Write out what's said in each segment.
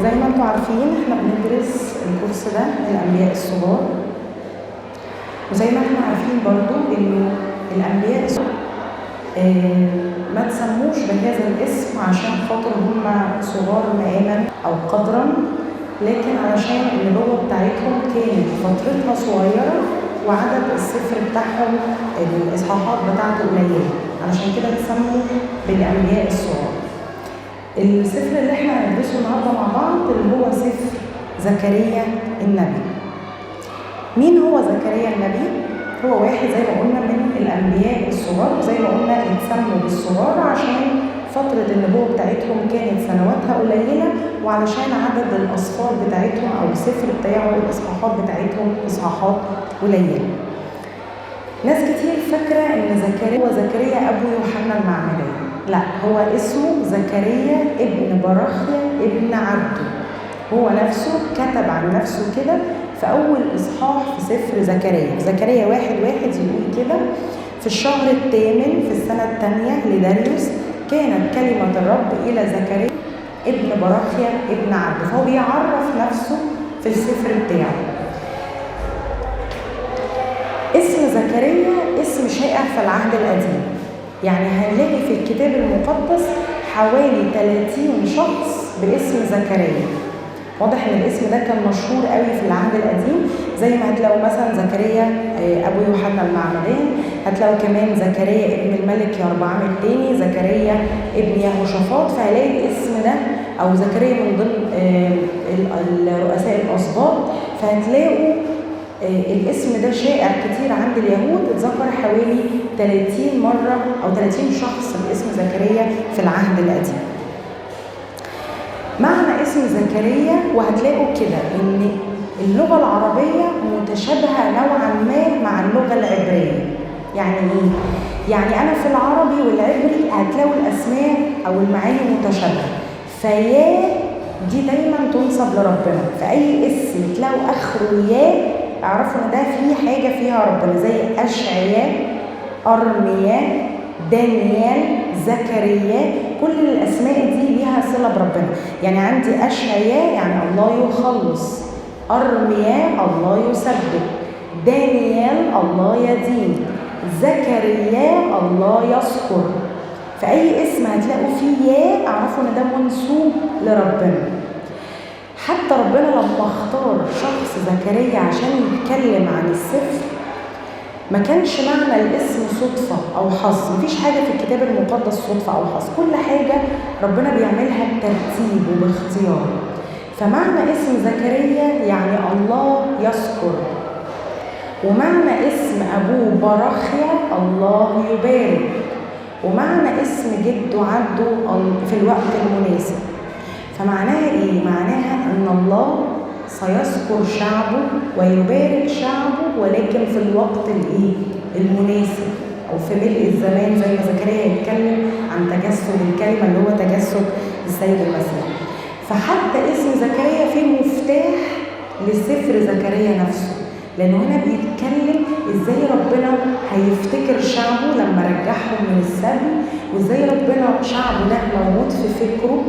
زي ما انتم عارفين احنا بندرس الكورس ده الانبياء الصغار، وزي ما احنا عارفين برضو انه الانبياء الصغار ما تسموش بهذا الاسم عشان خاطر هم صغار مقاما او قدرا، لكن علشان النبوة بتاعتهم كانت فترتها صغيرة وعدد السفر بتاعهم الاصحاحات بتاعته قليلة، علشان كده اتسموا بالانبياء الصغار. السفر اللي احنا هندرسه النهارده مع بعض اللي هو سفر زكريا النبي. مين هو زكريا النبي؟ هو واحد زي ما قلنا من الانبياء الصغار، وزي ما قلنا اتسموا بالصغار عشان فترة النبوة بتاعتهم كانت سنواتها قليلة، وعلشان عدد الأصفار بتاعتهم أو السفر بتاعه الإصحاحات بتاعتهم إصحاحات قليلة. ناس كتير فاكرة إن زكريا هو زكريا أبو يوحنا المعمدان، لا، هو اسمه زكريا ابن براخيا ابن عبده. هو نفسه كتب عن نفسه كده في أول إصحاح في سفر زكريا 1:1 يقول كده: في الشهر الثامن في السنة الثانية لداريوس كانت كلمة الرب إلى زكريا ابن براخيا ابن عبده. فهو بيعرف نفسه في السفر بتاعه. اسم زكريا اسم شائع في العهد القديم، يعني هنلاقي في الكتاب المقدس حوالي 30 شخص باسم زكريا. واضح ان الاسم ده كان مشهور قوي في العهد القديم، زي ما هتلاقوا مثلا زكريا ابو يوحنا المعمدان، هتلاقوا كمان زكريا ابن الملك يربعام الثاني، زكريا ابن يهوشافاط. فهلاقي الاسم ده او زكريا من ضمن رؤساء الاسباط، فهتلاقوا الاسم ده شائع كتير عند اليهود، اتذكر حوالي 30 مرة أو 30 شخص باسم زكريا في العهد القديم. معنى اسم زكريا، وهتلاقوا كده إن اللغة العربية متشابهة نوعا ما مع اللغة العبرية. يعني إيه؟ يعني أنا في العربي والعبري هتلاقوا الأسماء أو المعاني متشابهة، فيا دي دايما تنسب لربنا، فأي اسم تلاقوا آخره يا اعرفوا ان ده في حاجه فيها ربنا، زي اشعياء، ارمياء، دانيال، زكريا. كل الاسماء دي ليها صله بربنا. يعني عندي اشعياء يعني الله يخلص، ارمياء الله يسبب، دانيال الله يدين، زكريا الله يذكر. فاي اسم هتلاقوا فيه يا اعرفوا ان ده منسوب لربنا. حتى ربنا لما اختار شخص زكريا عشان يتكلم عن السفر ما كانش معنى الاسم صدفة أو حظ. مفيش حاجة في الكتاب المقدس صدفة أو حظ، كل حاجة ربنا بيعملها بترتيب وباختيار. فمعنى اسم زكريا يعني الله يذكر، ومعنى اسم أبوه براخيا الله يبارك، ومعنى اسم جده عبده في الوقت المناسب. فمعناها ايه؟ معناها ان الله سيذكر شعبه ويبارك شعبه، ولكن في الوقت المناسب او في ملء الزمان، زي ما زكريا يتكلم عن تجسد الكلمه اللي هو تجسد السيد المسيح. فحتى اسم زكريا فيه مفتاح لسفر زكريا نفسه، لانه هنا بيتكلم ازاي ربنا هيفتكر شعبه لما رجعهم من السبي، وازاي ربنا شعبه ده موجود في فكره،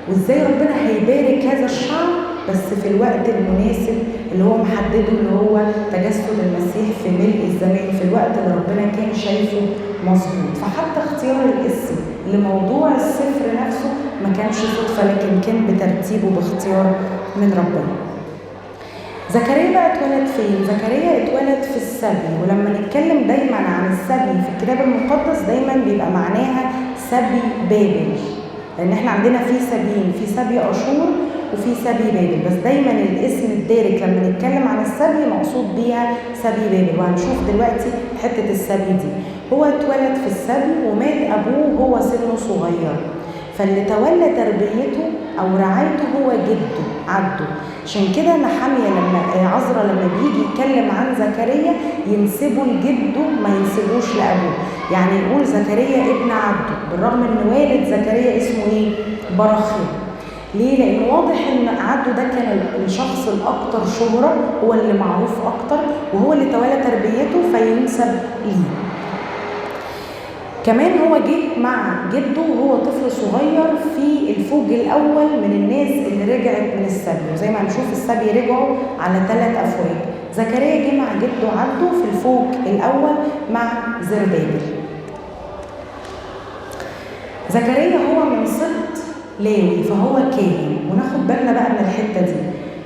وازاي ربنا هيبارك هذا الشعب بس في الوقت المناسب اللي هو محدده، اللي هو تجسد المسيح في ملء الزمان، في الوقت اللي ربنا كان شايفه مظبوط. فحتى اختيار الاسم لموضوع السفر نفسه ما كانش صدفه، لكن كان بترتيب وباختيار من ربنا. زكريا بقى اتولد فين؟ زكريا اتولد في السبي، ولما نتكلم دايما عن السبي في الكتاب المقدس دايما بيبقى معناها سبي بابل، لان احنا عندنا في سبيين، في سبي اشور وفي سبي بابل، بس دايما الاسم الدارج لما نتكلم عن السبي مقصود بيها سبي بابل. وهنشوف دلوقتي حته السبي دي. هو اتولد في السبي ومات ابوه وهو سنه صغير، فاللي تولى تربيته او رعايته هو جده عبده. عشان كده نحمية عزرا لما بيجي يتكلم عن زكريا ينسبه لجده، ما ينسبوش لابوه. يعني يقول زكريا ابن عبده، بالرغم ان والد زكريا اسمه ايه؟ براخيا. ليه؟ لان واضح ان عبده ده كان الشخص الاكثر شهرة، هو اللي معروف اكتر، وهو اللي تولى تربيته فينسب ليه. كمان هو جه مع جده وهو طفل صغير في الفوج الأول من الناس اللي رجعت من السبي، وزي ما هنشوف السبي رجعوا على 3 أفواج. زكريا جه مع جده عبده في الفوج الأول مع زربابل. زكريا هو من سبط لاوي فهو كاهن، وناخد بالنا بقى من الحتة دي،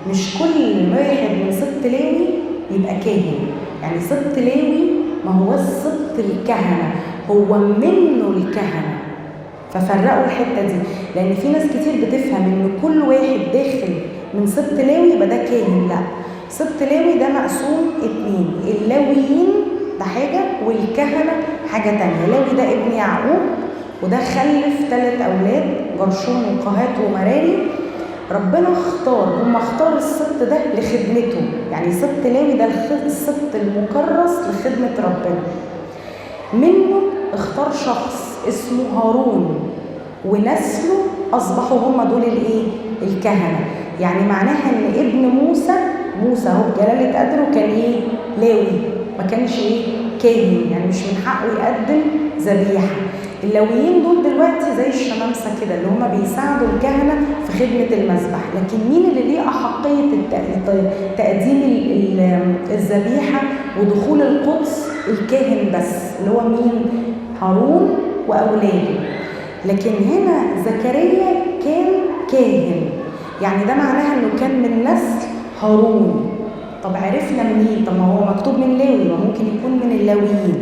مش كل واحد من سبط لاوي يبقى كاهن. يعني سبط لاوي ما هو سبط الكهنة، هو منه الكهنة. ففرقوا الحته دي، لان في ناس كتير بتفهم ان كل واحد داخل من سبط لاوي يبقى ده كاهن. لا، سبط لاوي ده مقسوم 2، اللاويين ده حاجه والكهنه حاجه تانية. لاوي ده ابن يعقوب، وده خلف 3 اولاد، جرشون وقهات ومراري. ربنا اختار السبط ده لخدمته، يعني سبط لاوي ده السبط المكرس لخدمه ربنا. منه اختار شخص اسمه هارون، ونسله اصبحوا هم دول الكهنه. يعني معناها ان ابن موسى هو بجلاله قدره كان لاوي، ما كانش كاهن، يعني مش من حقه يقدم ذبيحه. اللاويين دول دلوقتي زي الشمامسه كده اللي هم بيساعدوا الكهنه في خدمه المذبح، لكن مين اللي ليه احقيه تقديم الذبيحه ودخول القدس؟ الكاهن بس، اللي هو مين؟ هارون واولاده. لكن هنا زكريا كان كاهن، يعني ده معناها انه كان من نسل هارون. طب عرفنا منين؟ طب ما هو مكتوب من لاوي، ما ممكن يكون من اللاويين.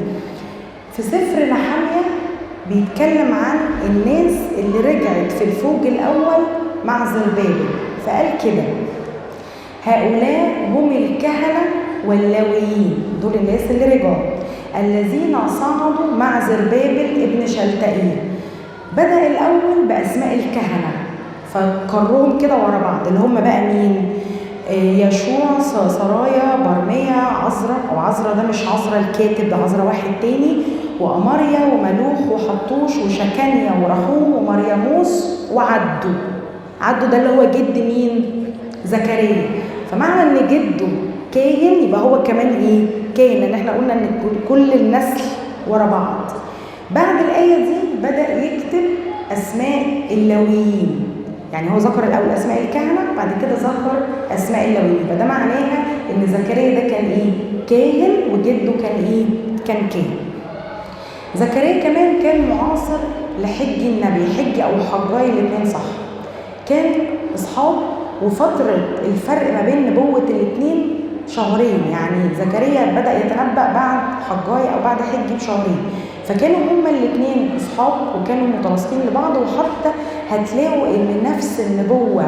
في سفر نحمية بيتكلم عن الناس اللي رجعت في الفوج الاول مع زربابل، فقال كده: هؤلاء هم الكهنه واللاويين، دول الناس اللي رجعوا الذين صعدوا مع زربابل ابن شلتائيل. بدأ الأول بأسماء الكهنة فكرهم كده ورا بعض، اللي هم بقى مين؟ يشوع، سرايا، برميا، عزرا، أو عزرا ده مش عزرا الكاتب، ده عزرا واحد تاني، وأماريا وملوخ وحطوش وشكانيا ورحوم ومريموس عدو ده اللي هو جد مين؟ زكريا. فمعنى ان جده كاهن يبقى هو كمان كاهن، لان احنا قلنا ان كل النسل ورا بعض. بعد الآية دي بدأ يكتب أسماء اللاويين، يعني هو ذكر الأول أسماء الكهنة، بعد كده ذكر أسماء اللاويين. فده معناها إن زكريا ده كان كاهن، وجده كان كاهن. زكريا كمان كان معاصر لحج النبي، حج أو حجاي الاتنين صح، كان أصحاب، وفترة الفرق ما بين نبوة الاتنين شهرين، يعني زكريا بدأ يتنبأ بعد حجاي أو بعد حج بشهرين، فكانوا هما الاثنين اصحاب وكانوا متلاصقين لبعض. وحتى هتلاقوا ان نفس النبوه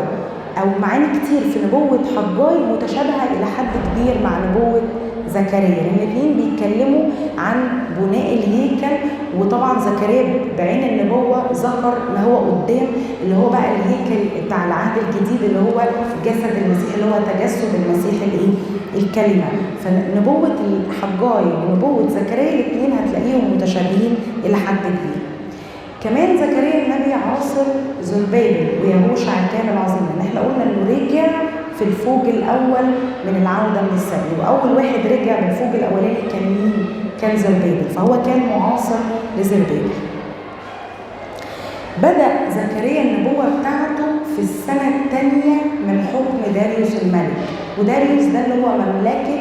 او معاني كتير في نبوه حجاي متشابهه الى حد كبير مع نبوه زكريا، لان الاثنين بيتكلموا عن بناء الهيكل. وطبعا زكريا بعين النبوه ذكر ما هو قدام، اللي هو بقى الهيكل بتاع العهد الجديد، اللي هو جسد المسيح، اللي هو تجسد المسيح الكلمه. فنبوه الحجاي ونبوه زكريا الاثنين هتلاقيهم متشابهين الى حد كبير. كمان زكريا النبي عاصر زربابل ويهوشع الكاهن العظيم، لان احنا قلنا انه رجع في الفوج الاول من العوده من السبي، واول واحد رجع من الفوج الاولاني كان مين؟ كان زربابل، فهو كان معاصر لزربابل. بدأ زكريا النبوة بتاعته في السنة الثانية من حكم داريوس الملك، وداريوس ده اللي هو مملكة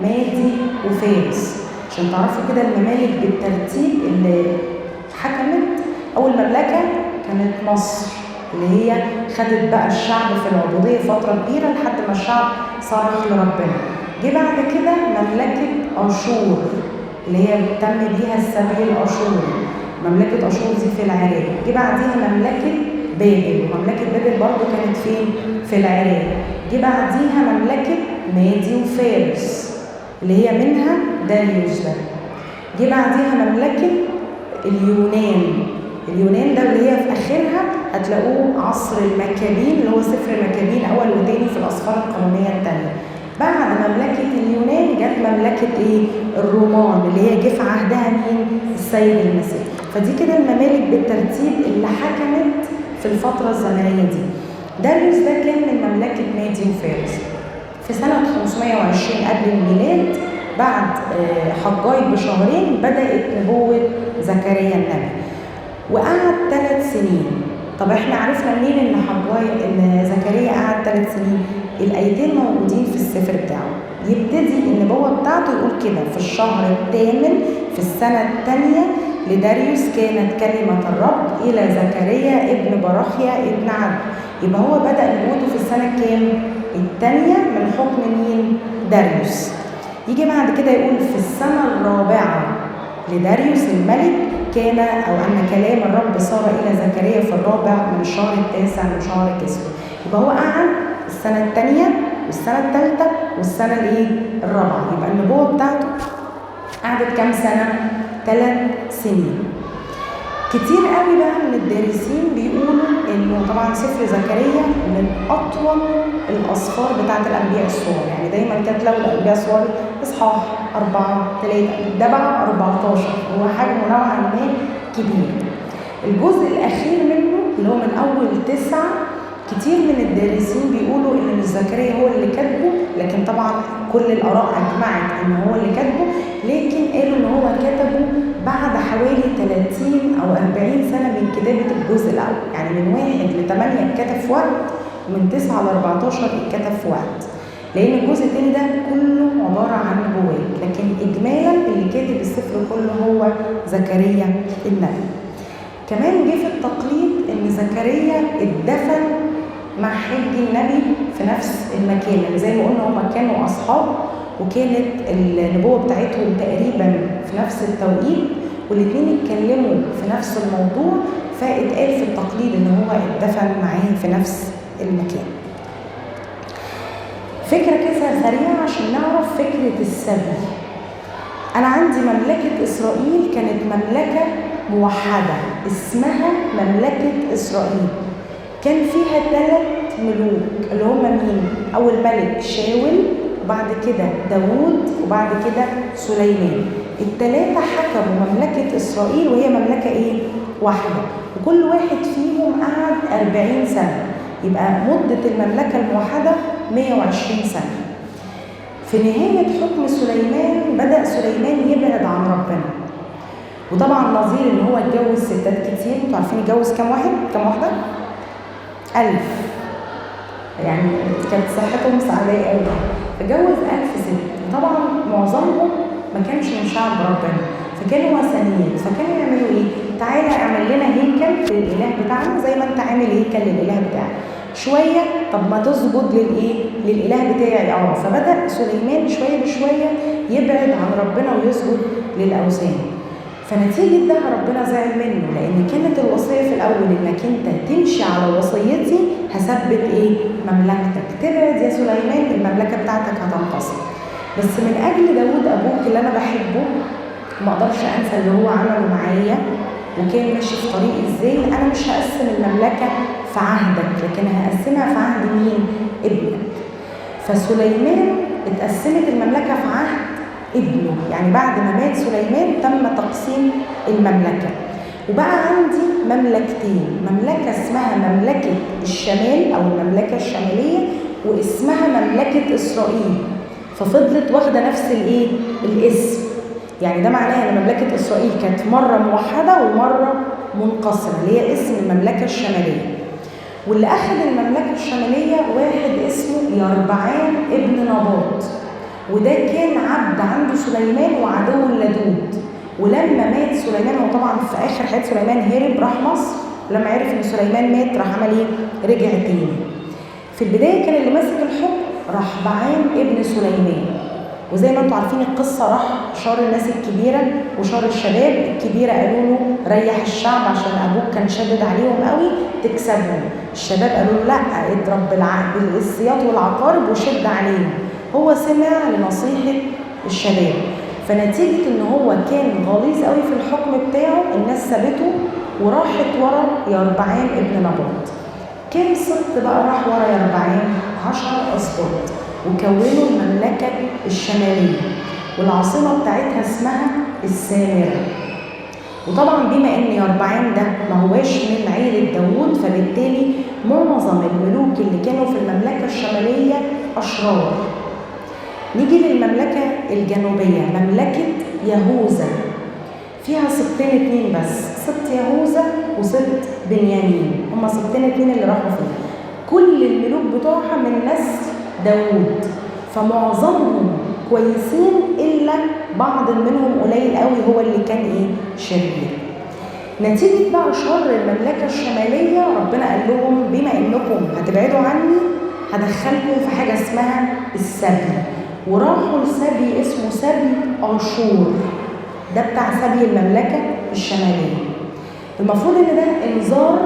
مادي وفارس. عشان تعرفوا كده الممالك بالترتيب اللي حكمت، أول مملكة كانت مصر، اللي هي خدت بقى الشعب في العبودية فترة كبيرة لحد ما الشعب صرخ لربنا. جه بعد كده مملكة أشور اللي هي تم بيها السبي الأشوري، مملكة أشور دي في العراق. جه بعديها مملكة بابل، ومملكة بابل برضو كانت فين؟ في العراق. جه بعديها مملكة مادي وفارس اللي هي منها داريوس ده. جه بعديها مملكة اليونان ده اللي هي في آخرها هتلاقوه عصر المكابين، اللي هو سفر المكابين أول وتاني في الأسفار القانونية الثانية. بعد مملكة اليونان جت مملكة الرومان اللي هي جه في عهدها مين؟ السيد المسيح. فدي كده الممالك بالترتيب اللي حكمت في الفترة الزمنية دي. داريوس ده كان من مملكة مادي وفارس. في سنة 520 قبل الميلاد بعد حجاي بشهرين بدأت نبوة زكريا النبي، وقعد 3 سنين. طب احنا عرفنا منين ان زكريا قعد 3 سنين؟ الايتين موجودين في السفر بتاعه. يبتدي النبوة بتاعته يقول كده: في الشهر الثامن في السنة الثانية لداريوس كانت كلمة الرب إلى زكريا ابن براخيا ابن عبد. يبقى هو بدأ نبوته في السنة كام؟ الثانية من حكم مين؟ داريوس. يجي بعد كده يقول في السنة الرابعة لداريوس الملك كان أو أن كلام الرب صار إلى زكريا في الرابع من الشهر التاسع من شهر كسلو. يبقى هو قعد السنة الثانية والسنة الثالثة والسنة الرابعة. يبقى النبوة بتاعته قعدت كام سنة؟ 3 سنين. كتير قوي بقى من الدارسين بيقولوا انه طبعا سفر زكريا من اطول الاسفار بتاعت الانبياء الصغار. يعني دايما كانت لو الانبياء الصغار اصحاح 4 3 ده بقى 14، هو حجمه نوعا ما كبير. الجزء الاخير منه اللي هو من اول 9 كتير من الدارسين بيقولوا ان مش زكريا هو اللي كاتبه، لكن طبعا كل الاراء اجمعت ان هو اللي كاتبه، لكن قالوا ان هو كتبه بعد حوالي 30 او 40 سنه من كتابه الجزء الاول. يعني من 1 ل 8 اتكتب في وقت، ومن 9 ل 14 اتكتب في وقت، لان الجزء الثاني ده كله عباره عن نبوات، لكن اجمالا اللي كاتب السفر كله هو زكريا النبي. كمان جه في التقليد ان زكريا اتدفن مع حج النبي في نفس المكان، اللي زي ما قلنا هما كانوا اصحاب وكانت النبوه بتاعتهم تقريبا في نفس التوقيت، والاثنين اتكلموا في نفس الموضوع، فاتقال في التقليد ان هو اتدفن معاه في نفس المكان. فكره كده سريعه عشان نعرف فكره السبي. انا عندي مملكه اسرائيل كانت مملكه موحده اسمها مملكه اسرائيل، كان فيها 3 ملوك اللي هم مين؟ اول ملك شاول، وبعد كده داوود، وبعد كده سليمان. ال3 حكموا مملكه اسرائيل وهي مملكه ايه؟ واحده، وكل واحد فيهم قعد 40 سنه، يبقى مده المملكه الموحده 120 سنه. في نهايه حكم سليمان بدا سليمان يبعد عن ربنا، وطبعا نظير ان هو اتجوز ستات كتير. انتوا عارفين اتجوز كام واحد؟ كام واحده؟ 1000. يعني كانت صحتهم سعداء قوي، فجوز 1000 ست. طبعا معظمهم ما كانش من شعب ربنا، فكانوا وثنيين. فكانوا يعملوا ايه؟ تعالى اعمل لنا هيكل للاله بتاعنا زي ما انت عامل هيكل للاله بتاعك شويه، طب ما تسجد للاله بتاعي. فبدا سليمان شويه بشويه يبعد عن ربنا ويسجد للاوثان. فنتيجة ده ربنا زعل منه، لأن كانت الوصية في الأول إنك أنت تمشي على وصيتي هثبت مملكتك. تبعد يا سليمان المملكة بتاعتك هتنقسم. بس من أجل داوود أبوك اللي أنا بحبه ما أقدرش أنسى اللي هو عمله معايا وكان ماشي في طريق إزاي. أنا مش هقسم المملكة في عهدك، لكن هقسمها في عهد مين؟ ابنك. فسليمان اتقسمت المملكة في عهد ابنه، يعني بعد ما مات سليمان تم تقسيم المملكة، وبقى عندي مملكتين، مملكة اسمها مملكة الشمال أو المملكة الشمالية، واسمها مملكة إسرائيل. ففضلت واخدة نفس الاسم. يعني ده معناه ان مملكة إسرائيل كانت مرة موحدة ومرة منقسمة، اللي هي اسم المملكة الشمالية. واللي أخذ المملكة الشمالية واحد اسمه يربعام ابن نباط، وده كان عبد عنده سليمان وعدو اللدود. ولما مات سليمان، هو طبعا في اخر حياه سليمان هرب راح مصر، ولما عرف ان سليمان مات راح عمل ايه؟ رجع تاني. في البدايه كان اللي ماسك الحكم رحبعام ابن سليمان، وزي ما انتم عارفين القصه راح شار الناس الكبيره وشار الشباب. الكبيره قالوا له ريح الشعب عشان ابوك كان شدد عليهم قوي تكسبهم. الشباب قالوا له لا، اضرب بالسياط والعقارب وشد عليهم. هو سمع لنصيحة الشباب، فنتيجة ان هو كان غليظ قوي في الحكم بتاعه الناس سابته وراحت ورا يربعام ابن نباط. كام سبط بقى راح ورا يربعام؟ 10 أسباط، وكونوا المملكة الشمالية، والعاصمة بتاعتها اسمها السامرة. وطبعا بما ان يربعام ده ما هواش من عيلة داوود، فبالتالي معظم الملوك اللي كانوا في المملكة الشمالية أشرار. نيجي للمملكة الجنوبية، مملكة يهوذا، فيها سبطين اتنين بس، سبط يهوذا وسبط بنيامين، هما سبطين اتنين اللي راحوا فيها. كل الملوك بتوعها من نسل داوود، فمعظمهم كويسين إلا بعض منهم قليل قوي هو اللي كان شرير. نتيجة بقى شر المملكة الشمالية، ربنا قال لهم بما إنكم هتبعدوا عني هدخلكم في حاجة اسمها السبي، وراحوا لسبي اسمه سبي أشور، ده بتاع سبي المملكة الشمالية. المفروض إن ده إنذار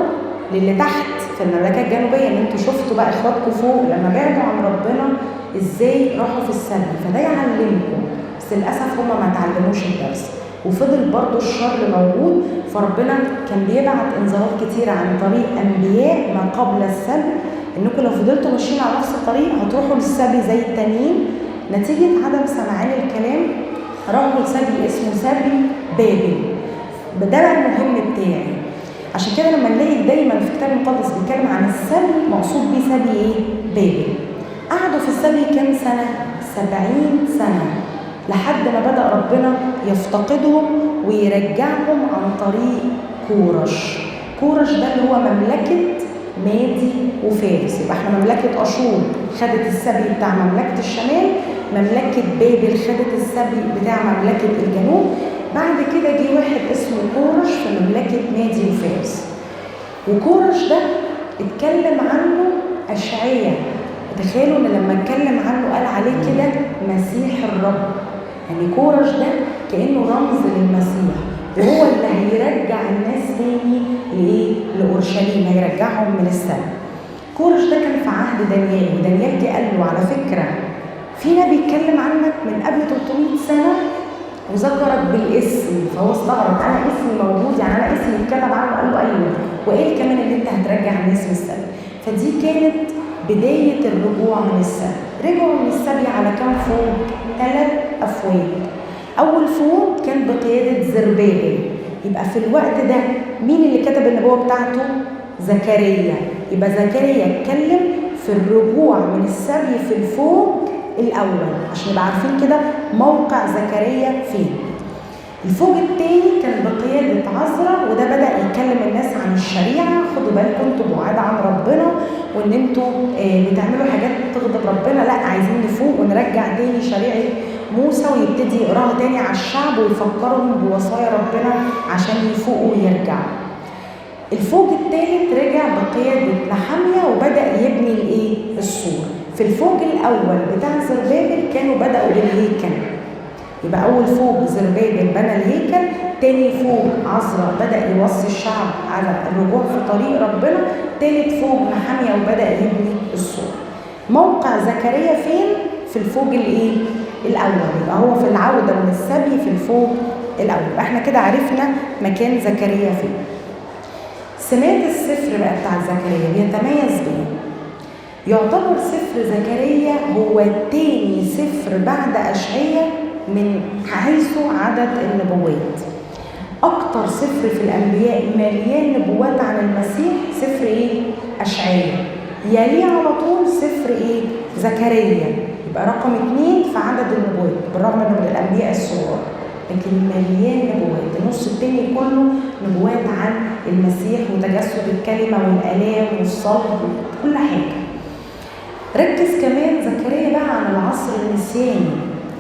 للي تحت في المملكة الجنوبية، إن انتوا شفتوا بقى إخواتكم فوق لما بعدوا عن ربنا إزاي راحوا في السبي، فده يعلمكم. بس للأسف هما ما تعلموش الدرس، وفضل برضو الشر موجود. فربنا كان بيبعت انذارات كتيرة عن طريق أنبياء ما قبل السبي، إنكم لو فضلتوا ماشيين على نفس الطريق هتروحوا للسبي زي التانيين. نتيجة عدم سمعان الكلام راحوا لسبي اسمه سبي بابل. ده بقى المهم بتاعي. عشان كده لما نلاقي دايما في الكتاب المقدس بيتكلم عن السبي مقصود بيه سبي بابل. قعدوا في السبي كام سنة؟ 70 سنة، لحد ما بدأ ربنا يفتقدهم ويرجعهم عن طريق كورش. كورش ده اللي هو مملكة مادي وفارس. يبقى احنا مملكة أشور خدت السبي بتاع مملكة الشمال، مملكة بابل خدت السبي بتاع مملكة الجنوب. بعد كده جه واحد اسمه كورش في مملكة مادي وفارس، وكورش ده اتكلم عنه أشعياء. تخيلوا ان لما اتكلم عنه قال عليه كده مسيح الرب، يعني كورش ده كأنه رمز للمسيح، وهو اللي هيرجع الناس تاني لأورشليم، هيرجعهم من السبي. كورش ده كان في عهد دانيال، ودانيال جه قال له على فكرة في نبي اتكلم عنك من قبل 300 سنة وذكرك بالاسم. فهو استغرب، انا اسمي موجود، يعني انا اسمي اتكتب عنه؟ قال له ايوه، وايه كمان اللي انت هترجع الناس من السبي. فدي كانت بداية الرجوع من السبي. رجعوا من السبي على كام فوج؟ 3 أفواج. أول فوج كان بقيادة زربابل. يبقى في الوقت ده مين اللي كتب النبوة بتاعته؟ زكريا. يبقى زكريا اتكلم في الرجوع من السبي في الفوج الأول، عشان نبقى عارفين كده موقع زكريا فين. الفوج الثاني كان بقيادة عزرا، وده بدأ يكلم الناس عن الشريعة. خدوا بالكم انتوا بعاد عن ربنا، وان انتوا بتعملوا حاجات تغضب ربنا، لا عايزين نفوق ونرجع تاني شريعة موسى، ويبتدي يقراها تاني على الشعب ويفكرهم بوصايا ربنا عشان يفوقوا ويرجعوا. الفوج الثالث رجع بقيادة نحمية وبدأ يبني السور. في الفوج الأول بتاع زربابل كانوا بدأوا بالهيكل. يبقى أول فوج زربابل بنى الهيكل، تاني فوج عزرا بدأ يوصي الشعب على الرجوع في طريق ربنا، تالت فوج نحمية وبدأ يبني السور. موقع زكريا فين؟ في الفوج الأول. يبقى هو في العودة من السبي في الفوج الأول. يبقى احنا كده عرفنا مكان زكريا فين. سمات السفر بقى بتاع زكريا بيتميز بيه. يعتبر سفر زكريا هو تاني سفر بعد أشعياء من حيث عدد النبوات. أكتر سفر في الأنبياء مليان نبوات عن المسيح سفر أشعياء. يليه على طول سفر زكريا، يبقى رقم 2 في عدد النبوات، بالرغم من الأنبياء الصغار، لكن مليان نبوات. النص التاني كله نبوات عن المسيح وتجسد الكلمة والآلام والصلب وكل حاجة. ركز كمان زكريا بقى عن العصر المسياني،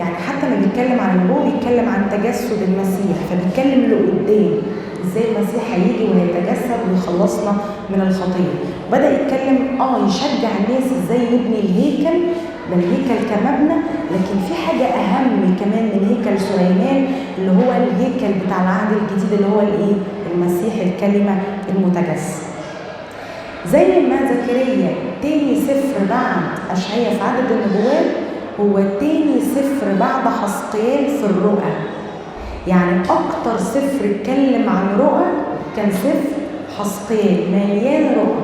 يعني حتى ما بيتكلم عن النبوة بيتكلم عن تجسد المسيح، فبيتكلم لقدام ازاي المسيح هيجي وهيتجسد ويخلصنا من الخطية. بدأ يتكلم يشجع الناس ازاي نبني الهيكل، الهيكل كمبنى، لكن في حاجة أهم كمان من هيكل سليمان اللي هو الهيكل بتاع العهد الجديد اللي هو المسيح الكلمة المتجسد. زي ما زكريا تاني سفر بعد أشعياء في عدد النبوات، هو تاني سفر بعد حسقيال في الرؤى. يعني أكتر سفر اتكلم عن رؤى كان سفر حسقيال، مليان رؤى.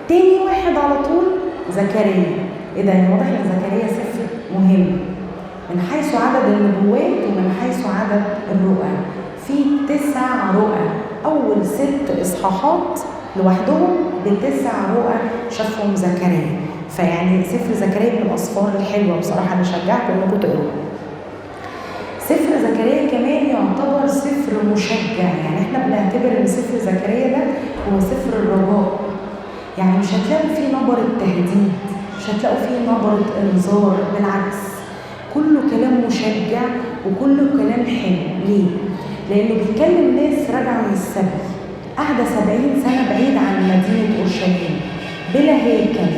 تاني واحد على طول زكريا. إذا واضح إن زكريا سفر مهم من حيث عدد النبوات ومن حيث عدد الرؤى. في 9 رؤى، أول 6 إصحاحات لوحدهم ب9 رؤى شافهم زكريا. فيعني سفر زكريا من الأسفار الحلوة بصراحة، أنا شجعكم إنكم تقروه. سفر زكريا كمان يعتبر سفر مشجع، يعني احنا بنعتبر ان سفر زكريا ده هو سفر الرجاء. يعني مش هتلاقوا فيه نبرة تهديد، مش هتلاقوا فيه نبرة انذار، بالعكس كله كلام مشجع وكله كلام حلو. ليه؟ لانه بيكلم ناس راجعه من السبي، قاعده 70 سنه بعيد عن مدينه اورشليم، بلا هيكل،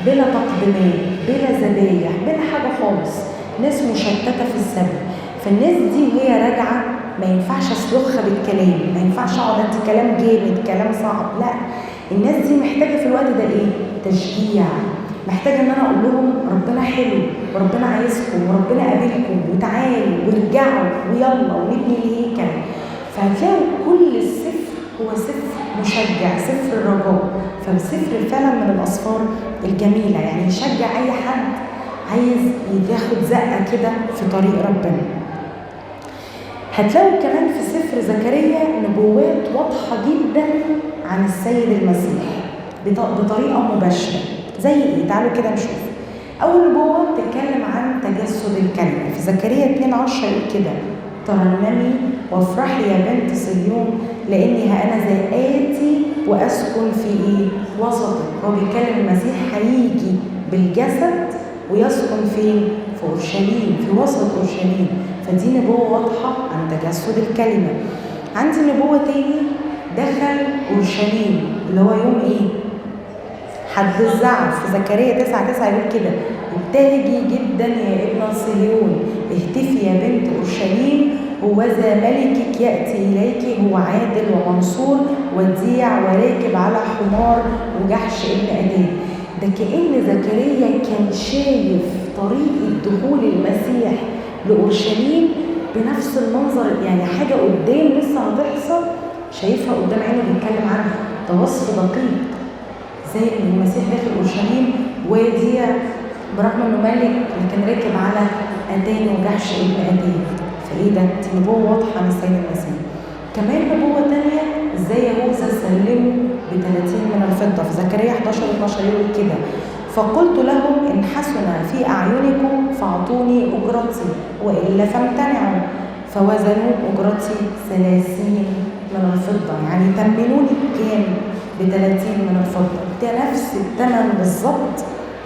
بلا تقديمات، بلا ذبايح، بلا حاجه خالص، ناس مشتته في السبي. فالناس دي وهي راجعه ما ينفعش اسلخها بالكلام، ما ينفعش اقعد ادي كلام جامد، كلام صعب، لا. الناس دي محتاجه في الوقت ده ايه؟ تشجيع، محتاجه ان انا اقول لهم ربنا حلو وربنا عايزكم وربنا قابلكم وتعالوا وارجعوا ويلا ونبني الهيكل. فهتلاقوا كل السفر هو سفر مشجع، سفر الرجاء. فالسفر فعلا من الاسفار الجميله، يعني يشجع اي حد عايز ياخد زقه كده في طريق ربنا. هتلاقوا كمان في سفر زكريا نبوات واضحه جدا عن السيد المسيح بطريقه مباشره. زي ايه؟ تعالوا كده نشوف. اول نبوه بتتكلم عن تجسد الكلمه في زكريا 2:10 يقول كده: ترنمي وافرحي يا بنت صهيون لاني ها انا ذا آتي واسكن في ايه؟ وسطك. هو بيتكلم المسيح هيجي بالجسد ويسكن فين؟ في اورشليم، في وسط اورشليم. فدي نبوه واضحه عن تجسد الكلمه. عندي نبوه تاني، دخل اورشليم اللي هو يوم ايه؟ حد الزعف. في زكريا 9:9 يقول كده: ابتهجي جدا يا ابن صهيون، اهتفي يا بنت اورشليم، هوذا ملكك ياتي اليك، هو عادل ومنصور وديع وراكب على حمار وجحش ابن ادان. ده كأن زكريا كان شايف طريقة دخول المسيح لأورشليم بنفس المنظر، يعني حاجة قدام لسه هتحصل شايفها قدام عينه بيتكلم عنها. ده وصف دقيق، زي ان المسيح داخل اورشليم وديع برغم انه ملك اللي كان راكب على ادان وجحش ابن ادان. فايه ده؟ دي نبوه واضحه عن السيد المسيح. كمان نبوه ثانيه ازاي يهوذا سلمه ب30 من الفضه في زكريا 11:12 يقول كده: فقلت لهم ان حسن في اعينكم فاعطوني اجرتي والا فامتنعوا، فوزنوا اجرتي 30 من الفضه. يعني تمنوني بكام؟ ب30 من الفضه. ده نفس الثمن بالظبط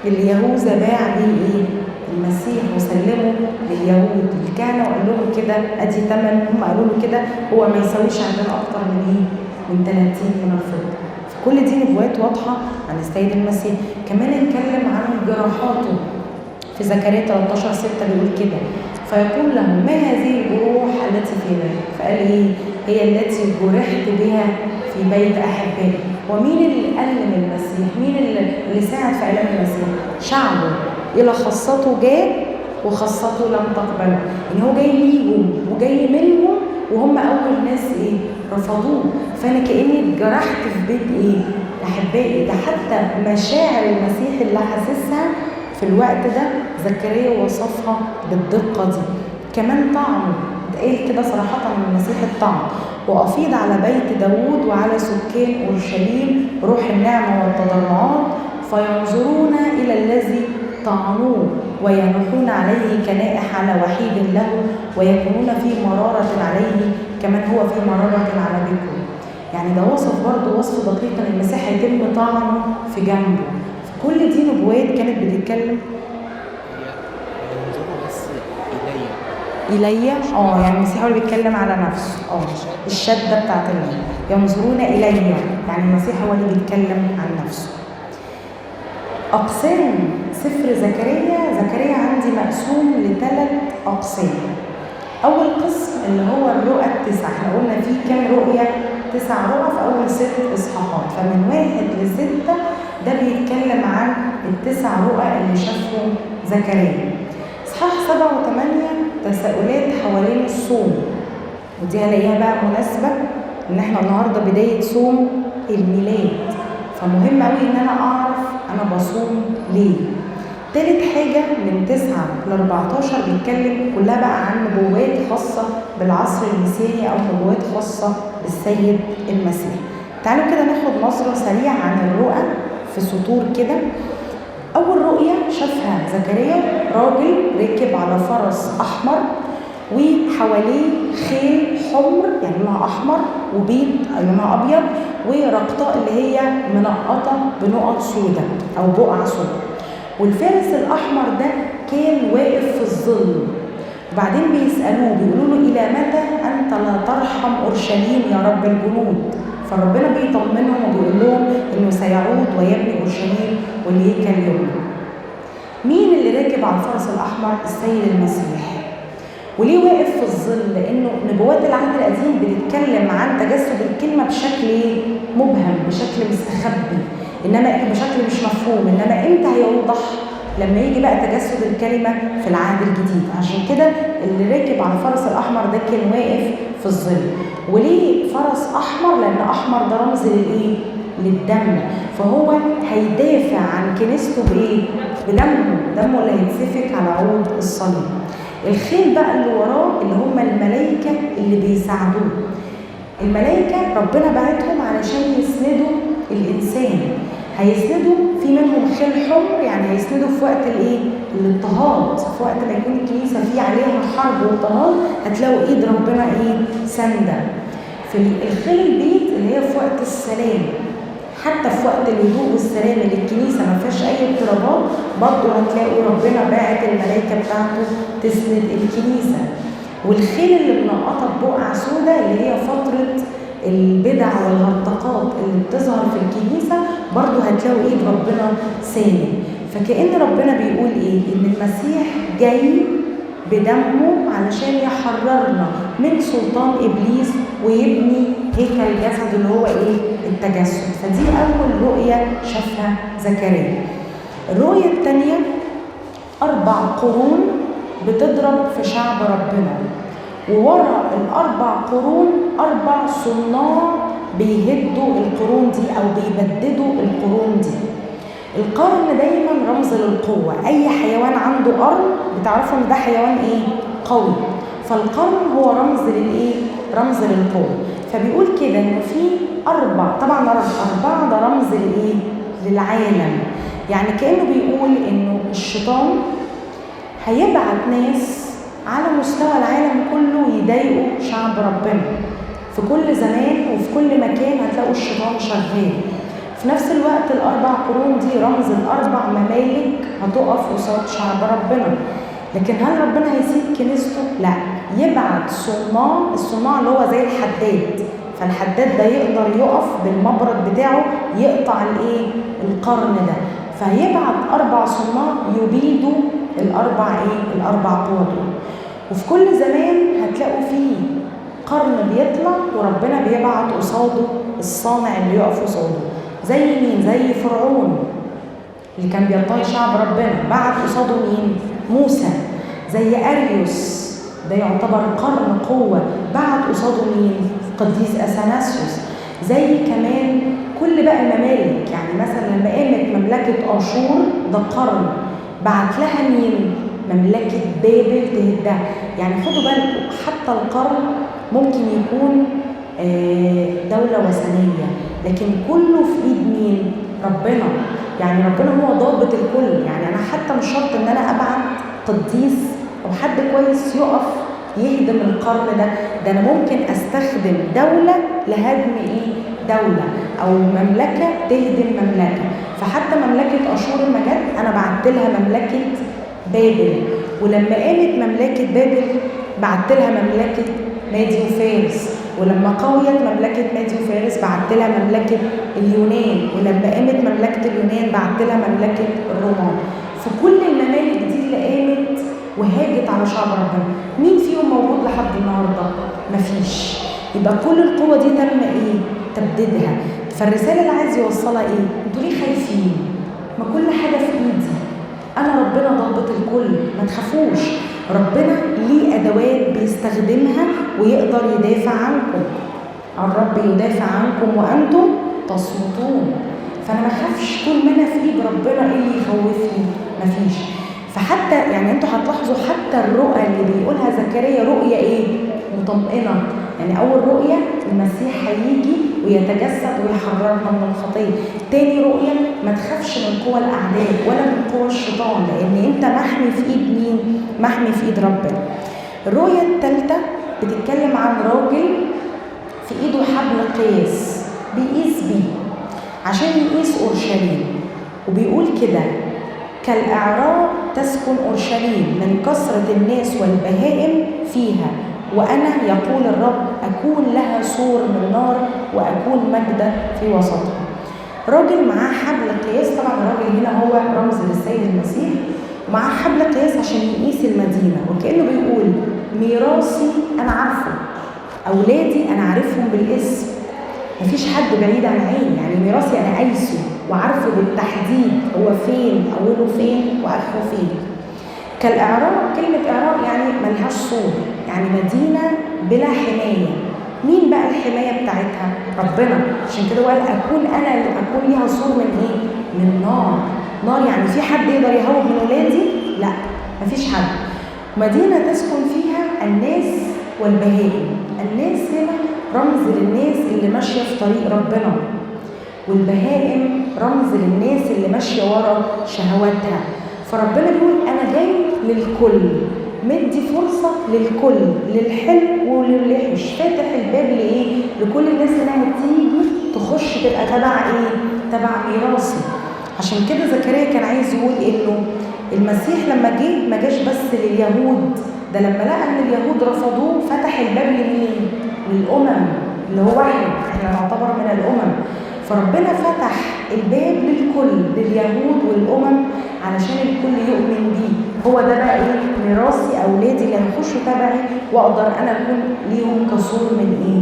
اللي يهوذا باع بيه ايه؟ المسيح وسلمه لليهود الكهنه وقال لهم كده ادي ثمن. هم قالوا له كده هو ما يساويش عندنا اكتر من ايه؟ من 30 من الفضه. فكل دي نبوات واضحه عن السيد المسيح. كمان اتكلم عن جراحاته في زكريا 13:6 بيقول كده: فيقول لهم: ما هذه الجروح التي في بالك؟ فقال ايه؟ هي التي جرحت بها في بيت احبائي. ومين اللي ألم المسيح؟ مين اللي ساعد في إعلان المسيح؟ شعبه. إلى خاصته جاء وخاصته لم تقبله. يعني هو جاي ليهم وجاي منهم وهم أول ناس إيه؟ رفضوه. فأنا كأني اتجرحت في بيت إيه؟ أحبائي. ده حتى مشاعر المسيح اللي حاسسها في الوقت ده زكريا وصفها بالدقة دي. كمان طعمه قال كده صراحة من المسيح الطعم: وأفيض على بيت داود وعلى سكان أورشليم روح النعمة والتضرعات، فينظرون إلى الذي طعنوه وينوحون عليه كنائح على وحيد له، ويكونون في مرارة عليه كمن هو في مرارة على بكر. يعني ده وصف برضه وصف دقيق ان المسيح هيتم طعنه في جنبه. كل دي نبوات كانت بتتكلم إلي. يعني المسيح هو اللي بيتكلم على نفسه. الشدة بتاعت ينظرون إلي، يعني المسيح هو اللي بيتكلم عن نفسه. أقسام سفر زكريا عندي مقسوم ل3 أقسام. أول قسم اللي هو الرؤى ال9. احنا قلنا فيه كام رؤية؟ 9 رؤى في أول 6 إصحاحات. فمن 1 ل6 ده بيتكلم عن ال9 رؤى اللي شافهم زكريا. إصحاح 7 و8 تساؤلات حوالين الصوم، ودي هلاقيها بقى مناسبة إن احنا النهارده بداية صوم الميلاد، فمهم قوي إن أنا أعرف أنا بصوم ليه. تالت حاجة من 9 ل14 بيتكلم كلها بقى عن نبوات خاصة بالعصر المسيحي أو نبوات خاصة بالسيد المسيح. تعالوا كده ناخد نظرة سريعة عن الرؤى في سطور كده. أول رؤية شافها زكريا راجل ركب على فرس أحمر وحواليه خيل حمر يعني لونها أحمر وبيض لونها أبيض ورقطاء اللي هي منقطة بنقط سوداء أو بقع سوداء. والفارس الأحمر ده كان واقف في الظل، وبعدين بيسألوه بيقولوا له إلى متى أنت لا ترحم أورشليم يا رب الجنود؟ فربنا بيطمنهم وبيقول لهم إنه سيعود ويبني أورشليم والهيكل يبنى. مين اللي راكب على الفرس الأحمر؟ السيد المسيح. وليه واقف في الظل؟ لأنه نبوات العهد القديم بتتكلم عن تجسد الكلمة بشكل مبهم، بشكل مستخبي، إنما بشكل مش مفهوم، إنما إمتى هيوضح؟ لما يجي بقى تجسد الكلمة في العهد الجديد. عشان كده اللي راكب على الفرس الأحمر ده كان واقف في الظل. وليه فرس أحمر؟ لأن أحمر ده رمز للإيه؟ للدم، فهو هيدافع عن كنيسته بإيه؟ بدمه، دمه اللي هيتسفك على عود الصليب. الخيل بقى اللي وراه اللي هم الملائكة اللي بيساعدوه. الملائكة ربنا بعتهم علشان يسندوا الإنسان، هيسندوا في منهم خيل حمر يعني هيسندوا في وقت الايه؟ الاضطهاد، في وقت ما يكون الكنيسة فيه عليها حرب واضطهاد هتلاقوا ايد ربنا ايه؟ سندة. في الخيل البيض اللي هي في وقت السلام، حتى في وقت الهدوء والسلام اللي الكنيسة ما فيهاش أي اضطرابات برضه هتلاقوا ربنا باعت الملائكة بتاعته تسند الكنيسة. والخيل اللي منقطة ببقع سوداء اللي هي فترة البدع والهرطقات اللي بتظهر في الكنيسة برضه هتلاقوا ايد ربنا ساند. فكأن ربنا بيقول ايه؟ إن المسيح جاي بدمه علشان يحررنا من سلطان إبليس ويبني هيكل الجسد اللي هو ايه؟ التجسد. فدي أول رؤية شافها زكريا. الرؤية الثانية 4 قرون بتضرب في شعب ربنا، وورا ال4 قرون 4 صناع بيهدوا القرون دي أو بيبددوا القرون دي. القرن دايما رمز للقوة، أي حيوان عنده قرن بتعرفوا إن ده حيوان إيه؟ قوي. فالقرن هو رمز للإيه؟ رمز للقوة. فبيقول كده إنه في 4، طبعا 4 ده رمز لإيه؟ للعالم. يعني كأنه بيقول إنه الشيطان هيبعت ناس على مستوى العالم كله يضايقوا شعب ربنا. في كل زمان وفي كل مكان هتلاقوا الشيطان شغال. في نفس الوقت ال4 قرون دي رمز ال4 ممالك هتقف قصاد شعب ربنا. لكن هل ربنا هيسيب كنيسته؟ لا، يبعت صناع. الصناع اللي هو زي الحداد، فالحداد ده يقدر يقف بالمبرد بتاعه يقطع الايه؟ القرن ده. فهيبعت 4 صناع يبيدوا ال4 قوى دول. وفي كل زمان هتلاقوا فيه قرن بيطلع وربنا بيبعت قصاده الصانع اللي يقف قصاده. زي مين؟ زي فرعون اللي كان بيطاي شعب ربنا، بعت قصاده مين؟ موسى. زي أريوس ده يعتبر قرن قوة، بعت قصاده مين؟ قديس أثناسيوس. زي كمان كل بقى الممالك، يعني مثلا لما قامت مملكة أشور ده قرن بعت لها مين؟ مملكة بابل تهدها. يعني خدوا بالكم حتى القرن ممكن يكون دولة وثنية، لكن كله في ايد مين؟ ربنا. يعني ربنا هو ضابط الكل. يعني انا حتى مش شرط ان انا ابعت قديس او حد كويس يقف يهدم القرن ده انا ممكن استخدم دولة لهدم ايه؟ دولة، او مملكة تهدم مملكة. فحتى مملكة اشور لما جت انا بعت لها مملكة بابل، ولما قامت مملكة بابل بعت لها مملكة مادي وفارس، ولما قويت مملكة مادي وفارس بعت لها مملكة اليونان، ولما قامت مملكة اليونان بعت لها مملكة الرومان. فكل الممالك دي اللي قامت وهاجت على شعب ربنا، مين فيهم موجود لحد النهارده؟ مفيش. يبقى كل القوة دي تم ايه؟ تبديدها. فالرسالة اللي عايز يوصلها ايه؟ انتوا ليه خايفين؟ ما كل حاجة في ايدي، انا ربنا ضابط الكل، ما تخافوش. ربنا ليه ادوات بيستخدمها ويقدر يدافع عنكم. الرب يدافع عنكم وانتم تصمتون. فانا ما اخافش طول ما انا في ايد ربنا. ايه اللي يخوفني؟ مفيش. فحتى يعني انتوا هتلاحظوا حتى الرؤى اللي بيقولها زكريا رؤية ايه؟ مطمئنة. يعني أول رؤية المسيح هيجي ويتجسد ويحررنا من الخطية. تاني رؤية ما تخافش من قوى الأعداء ولا من قوى الشيطان، لأن أنت محمي في إيد مين؟ محمي في إيد ربنا. الرؤية الثالثة بتتكلم عن راجل في إيده حبل قياس بيقيس بيه عشان يقيس أورشليم، وبيقول كده: كالإعراب تسكن أورشليم من كثرة الناس والبهائم فيها، وأنا يقول الرب أكون لها سور من نار وأكون مجدا في وسطها. راجل معاه حبل قياس، طبعا الراجل هنا هو رمز للسيد المسيح، ومعاه حبل قياس عشان يقيس المدينة، وكأنه بيقول ميراثي أنا عارفه، أولادي أنا عارفهم بالاسم، مفيش حد بعيد عن عيني، يعني ميراثي أنا قايسه وعارفه بالتحديد هو فين، أوله فين وآخره فين. كالإعراب، كلمة إعراب يعني ملهاش سور، يعني مدينة بلا حماية. مين بقى الحماية بتاعتها؟ ربنا. عشان كده قال أكون أنا اللي أكون ليها سور من إيه؟ من نار. نار يعني في حد يقدر يهوب من ولادي؟ لا، مفيش حد. مدينة تسكن فيها الناس والبهائم. الناس هنا رمز للناس اللي ماشية في طريق ربنا، والبهائم رمز للناس اللي ماشية ورا شهواتها. فربنا بيقول أنا جاي للكل، مدي فرصة للكل، للحلو وللوحش، فاتح الباب لإيه؟ لكل الناس إنها تيجي تخش تبقى تبع إيه؟ تبع ميراثي. عشان كده زكريا كان عايز يقول إنه المسيح لما جه ما جاش بس لليهود، ده لما لقى إن اليهود رفضوه فتح الباب لمين؟ للأمم، اللي هو إحنا نعتبر من الأمم. فربنا فتح الباب للكل، لليهود والأمم، علشان الكل يؤمن بيه. هو ده بقى إيه؟ ميراثي، أولادي اللي هيخشوا تبعي وأقدر أنا أكون ليهم كسور من إيه؟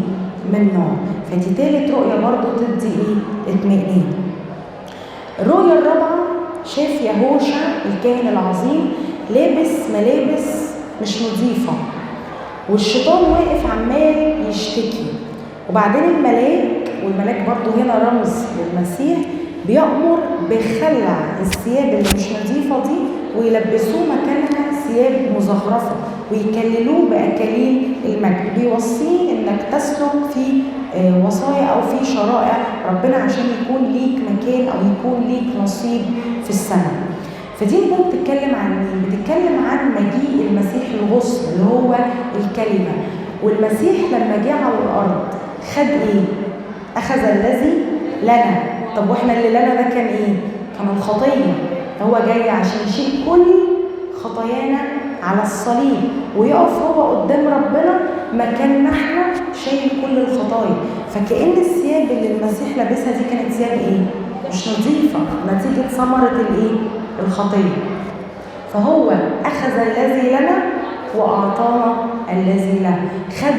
من نار. فدي تالت رؤية برضه تدي إيه؟ اطمئنان. الرؤية الرابعة شاف يهوشع الكاهن العظيم لابس ملابس مش نظيفة، والشيطان واقف عمال يشتكي، وبعدين والملاك برضو هنا رمز للمسيح بيأمر بخلع الثياب اللي مش نظيفة دي ويلبسوه مكانها ثياب مزخرفة ويكللوه بأكاليل المجد. بيوصيه انك تسلك في وصايا او في شرائع ربنا عشان يكون ليك مكان او يكون ليك نصيب في السماء. فدي النبوة بتتكلم عن مين؟ بتتكلم عن مجيء المسيح الغصن اللي هو الكلمة. والمسيح لما جه على الأرض خد إيه؟ أخذ الذي لنا. طب وإحنا اللي لنا ده كان إيه؟ كان الخطية. هو جاي عشان يشيل كل خطايانا على الصليب ويقف هو قدام ربنا مكاننا احنا شايل كل الخطايا. فكأن الثياب اللي المسيح لابسها دي كانت ثياب إيه؟ مش نظيفة نتيجة ثمرة الإيه؟ الخطية. فهو أخذ الذي لنا وأعطانا الذي له. خد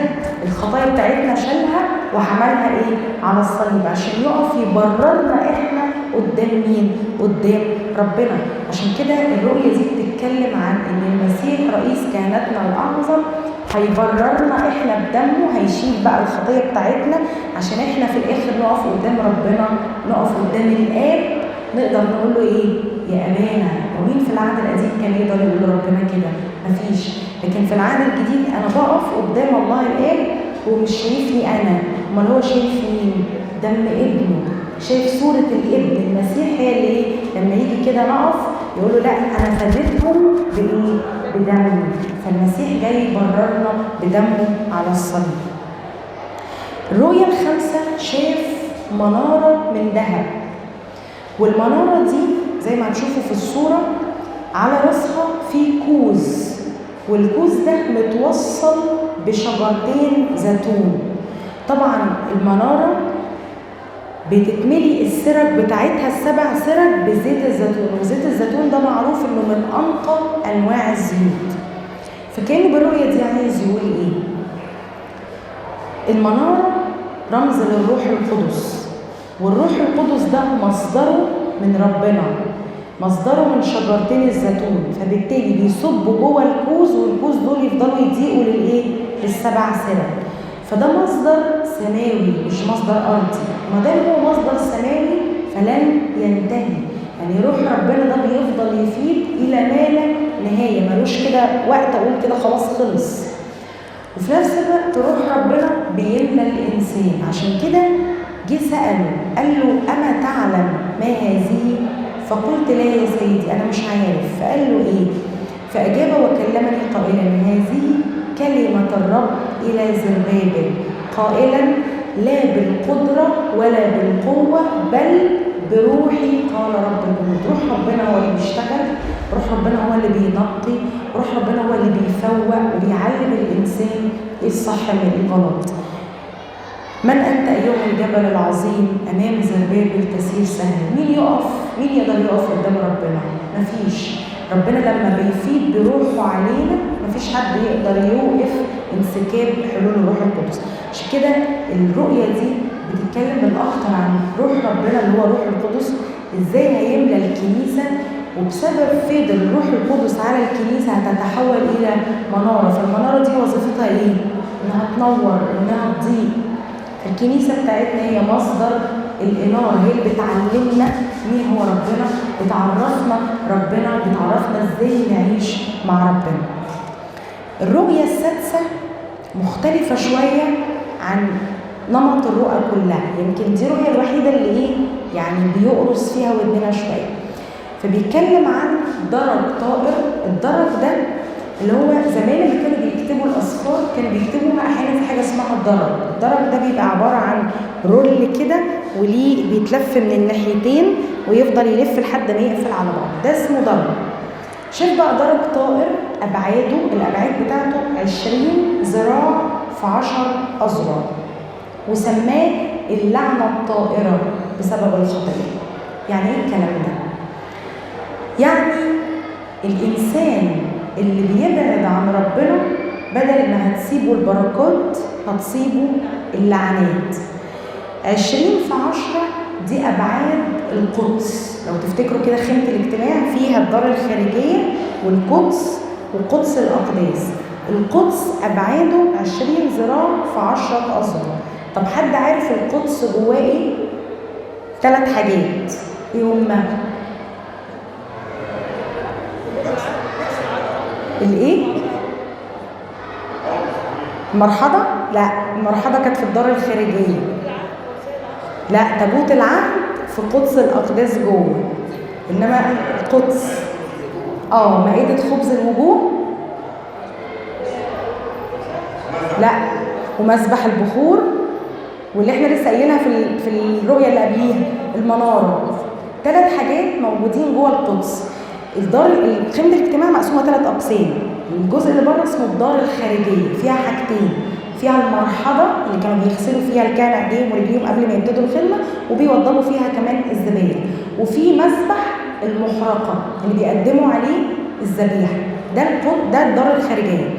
الخطايا بتاعتنا شالها وحملها إيه؟ على الصليب عشان يقف يبررنا إحنا قدام مين؟ قدام ربنا. عشان كده الرؤية دي بتتكلم عن إن المسيح رئيس كهنتنا الأعظم هيبررنا إحنا بدمه، هيشيل بقى الخطايا بتاعتنا عشان إحنا في الآخر نقف قدام ربنا، نقف قدام الآب نقدر نقول له إيه؟ يا أمانة. ومين في العهد القديم كان يقدر يقول لربنا كده؟ مفيش. لكن في العهد الجديد أنا بقف قدام الله الآب ومش شايفني أنا، أمال هو شايف مين؟ دم ابنه، شايف صورة الابن. المسيح هي اللي إيه؟ لما يجي كده نقف يقول له لا أنا فديتهم بإيه؟ بدمي. فالمسيح جاي يبررنا بدمه على الصليب. الرؤية الخامسة شاف منارة من ذهب، والمنارة دي زي ما هتشوفوا في الصورة على راسها في كوز، والكوز ده متوصل بشجرتين زيتون. طبعا المنارة بتتملي السرج بتاعتها ال7 سرج بزيت الزيتون، وزيت الزيتون ده معروف انه من انقى انواع الزيوت. فكان بالرؤية دي عايز يقول ايه؟ المنارة رمز للروح القدس، والروح القدس ده مصدره من ربنا، مصدره من شجرتين الزيتون، فبالتالي بيصبوا جوه الكوز، والكوز دول يفضلوا يضيقوا للايه؟ لل7 سرج. فده مصدر سماوي مش مصدر ارضي. ما دام هو مصدر سماوي فلن ينتهي، يعني روح ربنا ده بيفضل يفيد الى ما لا نهايه، ملوش كده وقت اقول كده خلاص خلص. وفي نفس الوقت روح ربنا بيملى الإنسان. عشان كده جه سأله قال له أما تعلم ما هذه؟ فقلت لا يا سيدي أنا مش عارف. فقال له إيه؟ فأجاب وكلمني قائلا هذه كلمة الرب إلى زربابل قائلا لا بالقدرة ولا بالقوة بل بروحي قال رب الجنود. روح ربنا هو اللي بيشتغل، روح ربنا هو اللي بينقي، روح ربنا هو اللي بيفوق وبيعلم الإنسان إيه الصح من الغلط. من أنت أيها الجبل العظيم أمام زربابل تسير سهلا. مين يقف؟ مين يقدر يقف قدام ربنا؟ مفيش. ربنا لما بيفيد بروحه علينا مفيش حد يقدر يوقف انسكاب حلول الروح القدس. عشان كده الرؤية دي بتتكلم بالأكتر عن روح ربنا اللي هو روح القدس ازاي هيملى الكنيسة، وبسبب فيض الروح القدس على الكنيسة هتتحول إلى منارة. فالمنارة دي وظيفتها إيه؟ إنها تنور، إنها تضيء. الكنيسة بتاعتنا هي مصدر الإنارة، هي اللي بتعلمنا مين هو ربنا، بتعرفنا ربنا، بتعرفنا ازاي نعيش مع ربنا. الرؤية السادسة مختلفة شوية عن نمط الرؤى كلها، يمكن دي الرؤية الوحيدة اللي ايه يعني بيقرص فيها ودننا شوية. فبيتكلم عن درج طائر. الدرج ده اللي هو زمان اللي كانوا بيكتبوا الأسفار كانوا بيكتبوها أحيانا في حاجة اسمها الدرج. الدرج ده بيبقى عبارة عن رول كده وليه بيتلف من الناحيتين ويفضل يلف لحد ما يقفل على بعض، ده اسمه درج. شاف بقى درج طائر أبعاده، الأبعاد بتاعته 20 ذراع في 10 أذرع، وسماه اللعنة الطائرة بسبب الخطية. يعني ايه الكلام ده؟ يعني الإنسان اللي بيبعد عن ربنا بدل ما هتسيبه البركات هتصيبه اللعنات. 20 في 10 دي أبعاد القدس. لو تفتكروا كده خيمة الاجتماع فيها الدار الخارجية والقدس وقدس الأقداس. القدس أبعاده 20 ذراع في 10 أذرع. طب حد عارف القدس جواه ايه؟ 3 حاجات. ايه هما؟ الايه؟ المرحضة؟ لا، المرحضة كانت في الدار الخارجية. لا، تابوت العهد في قدس الأقداس جوه. إنما القدس مائدة خبز الوجوه، لا، ومسبح البخور، واللي احنا لسه قايلينها في الرؤية اللي قبليها المنارة. 3 حاجات موجودين جوه القدس. خيمة الاجتماع مقسومة 3 أقسام. الجزء اللي بره اسمه الدار الخارجية، فيها حاجتين، فيها المرحضة اللي كانوا بيغسلوا فيها الكهنة ايديهم ورجليهم قبل ما يبتدوا الخدمة وبيوضبوا فيها كمان الذبائح، وفي مسبح المحرقة اللي بيقدموا عليه الذبيحة. ده الدار الخارجية.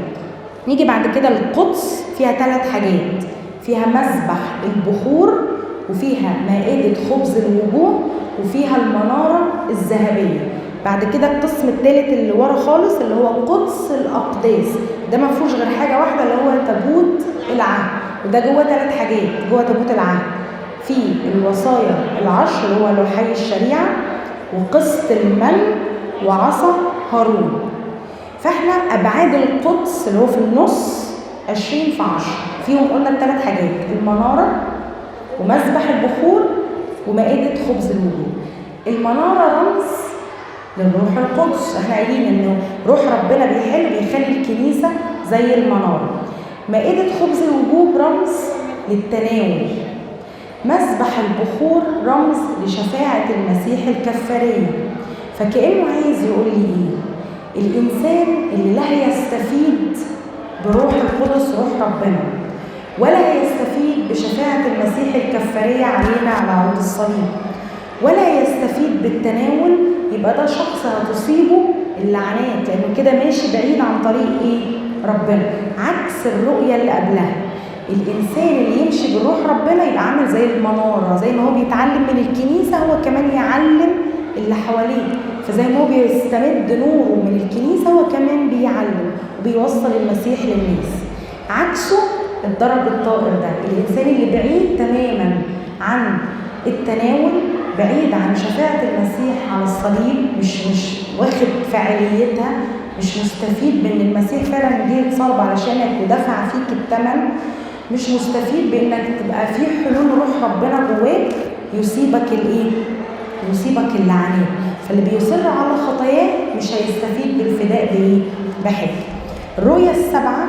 نيجي بعد كده القدس فيها 3 حاجات، فيها مسبح البخور، وفيها مائدة خبز الوجوه، وفيها المنارة الذهبية. بعد كده القسم الثالث اللي ورا خالص اللي هو قدس الأقداس، ده ما فيهوش غير حاجة واحدة اللي هو تابوت العهد، وده جوه 3 حاجات جوه تابوت العهد. في الوصايا العشر اللي هو لوحي الشريعة، وقسط المن، وعصا هارون. فاحنا أبعاد القدس اللي هو في النص 20 في 10 فيهم قلنا ال3 حاجات، المنارة ومسبح البخور ومائدة خبز الوجوه. المنارة رمز للروح القدس، احنا قايلين انه روح ربنا بيخلي الكنيسة زي المنارة. مائدة خبز الوجوه رمز للتناول. مسبح البخور رمز لشفاعة المسيح الكفارية. فكأنه عايز يقول لي ايه؟ الإنسان اللي لا يستفيد بروح القدس روح ربنا ولا يستفيد بشفاعة المسيح الكفارية علينا على عود الصليب ولا يستفيد بالتناول، يبقى ده شخص هتصيبه اللعنات، لأنه كده ماشي بعيد عن طريق ايه؟ ربنا. عكس الرؤية اللي قبلها، الإنسان اللي يمشي بالروح ربنا يبقى عامل زي المنارة، زي ما هو بيتعلم من الكنيسة هو كمان يعلم اللي حواليه. فزي ما هو بيستمد نوره من الكنيسة هو كمان بيعلم وبيوصل المسيح للناس. عكسه الدرج الطائر ده، الإنسان اللي بعيد تماما عن التناول، بعيد عن شفاعة المسيح على الصليب، مش واخد فعاليتها، مش مستفيد بان المسيح فعلا جه اتصلب علشانك ودفع فيك الثمن، مش مستفيد بانك تبقى في حلول روح ربنا جواك يصيبك الايه؟ يصيبك اللعنات. فاللي بيصر على خطاياه مش هيستفيد بالفداء بايه؟ بحاجه. الرؤية السبعة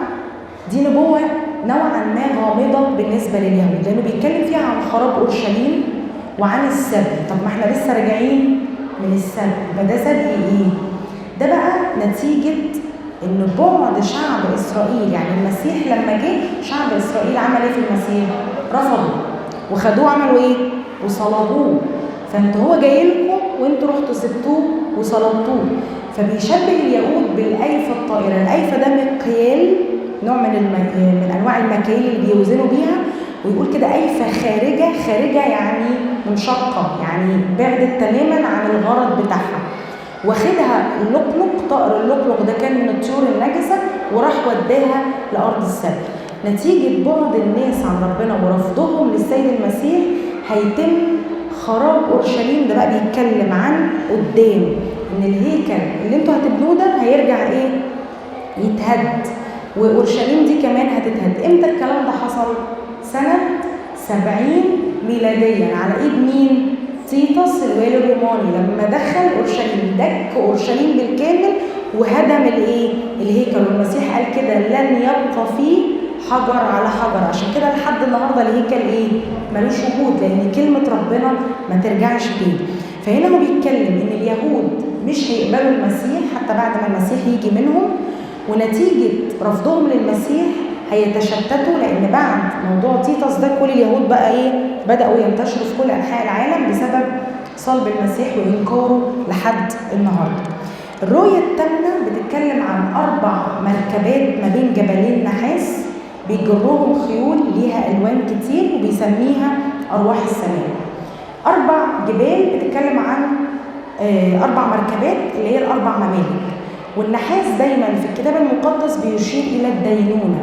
دي نبوة نوعا ما غامضة بالنسبة لليهود، لأنه بيتكلم فيها عن خراب أورشليم وعن السبي. طب ما احنا لسه راجعين من السبي، يبقى ده سبي ايه؟ ده بقى نتيجة ان بعد شعب إسرائيل، يعني المسيح لما جه شعب إسرائيل عمل ايه في المسيح؟ رفضوا وخدوه، عملوا ايه؟ وصلبوه. فانت هو جاي لكم وانتوا رحتوا سبتوه وصلبتوه. فبيشبه اليهود بالأيفة الطائرة. الأيفة ده مقيال، نوع من أنواع المكاييل اللي بيوزنوا بيها، ويقول كده أيفة خارجة. خارجة يعني منشقة، يعني بعدت تماما عن الغرض بتاعها. واخدها اللقلق، طائر اللقلق ده كان من الطيور النجسة، وراح وداها لأرض السبي. نتيجة بعد الناس عن ربنا ورفضهم للسيد المسيح هيتم خراب أورشليم. ده بقى بيتكلم عن قدام ان الهيكل اللي انتوا هتبنوه ده هيرجع ايه؟ يتهد، واورشليم دي كمان هتتهد. امتى الكلام ده حصل؟ سنة 70 ميلاديا، على ايد مين؟ تيتس الوالي الروماني، لما دخل اورشليم دك اورشليم بالكامل وهدم الايه؟ الهيكل. والمسيح قال كده لن يبقى فيه حجر على حجر. عشان كده لحد النهارده الهيكل ايه؟ ملوش وجود، لان كلمة ربنا ما ترجعش تاني. فهنا هو بيتكلم ان اليهود مش هيقبلوا المسيح حتى بعد ما المسيح يجي منهم، ونتيجة رفضهم للمسيح هيتشتتوا، لان بعد موضوع تيتس ده كل اليهود بقى ايه؟ بدأوا ينتشروا في كل انحاء العالم بسبب صلب المسيح وانكاره لحد النهارده. الرؤية الثامنة بتتكلم عن 4 مركبات ما بين جبلين نحاس بيجرهم خيول ليها الوان كتير، وبيسميها ارواح السماء. 4 جبال بتتكلم عن 4 مركبات اللي هي ال4 ممالك. والنحاس دايما في الكتاب المقدس بيشير الى الدينونه.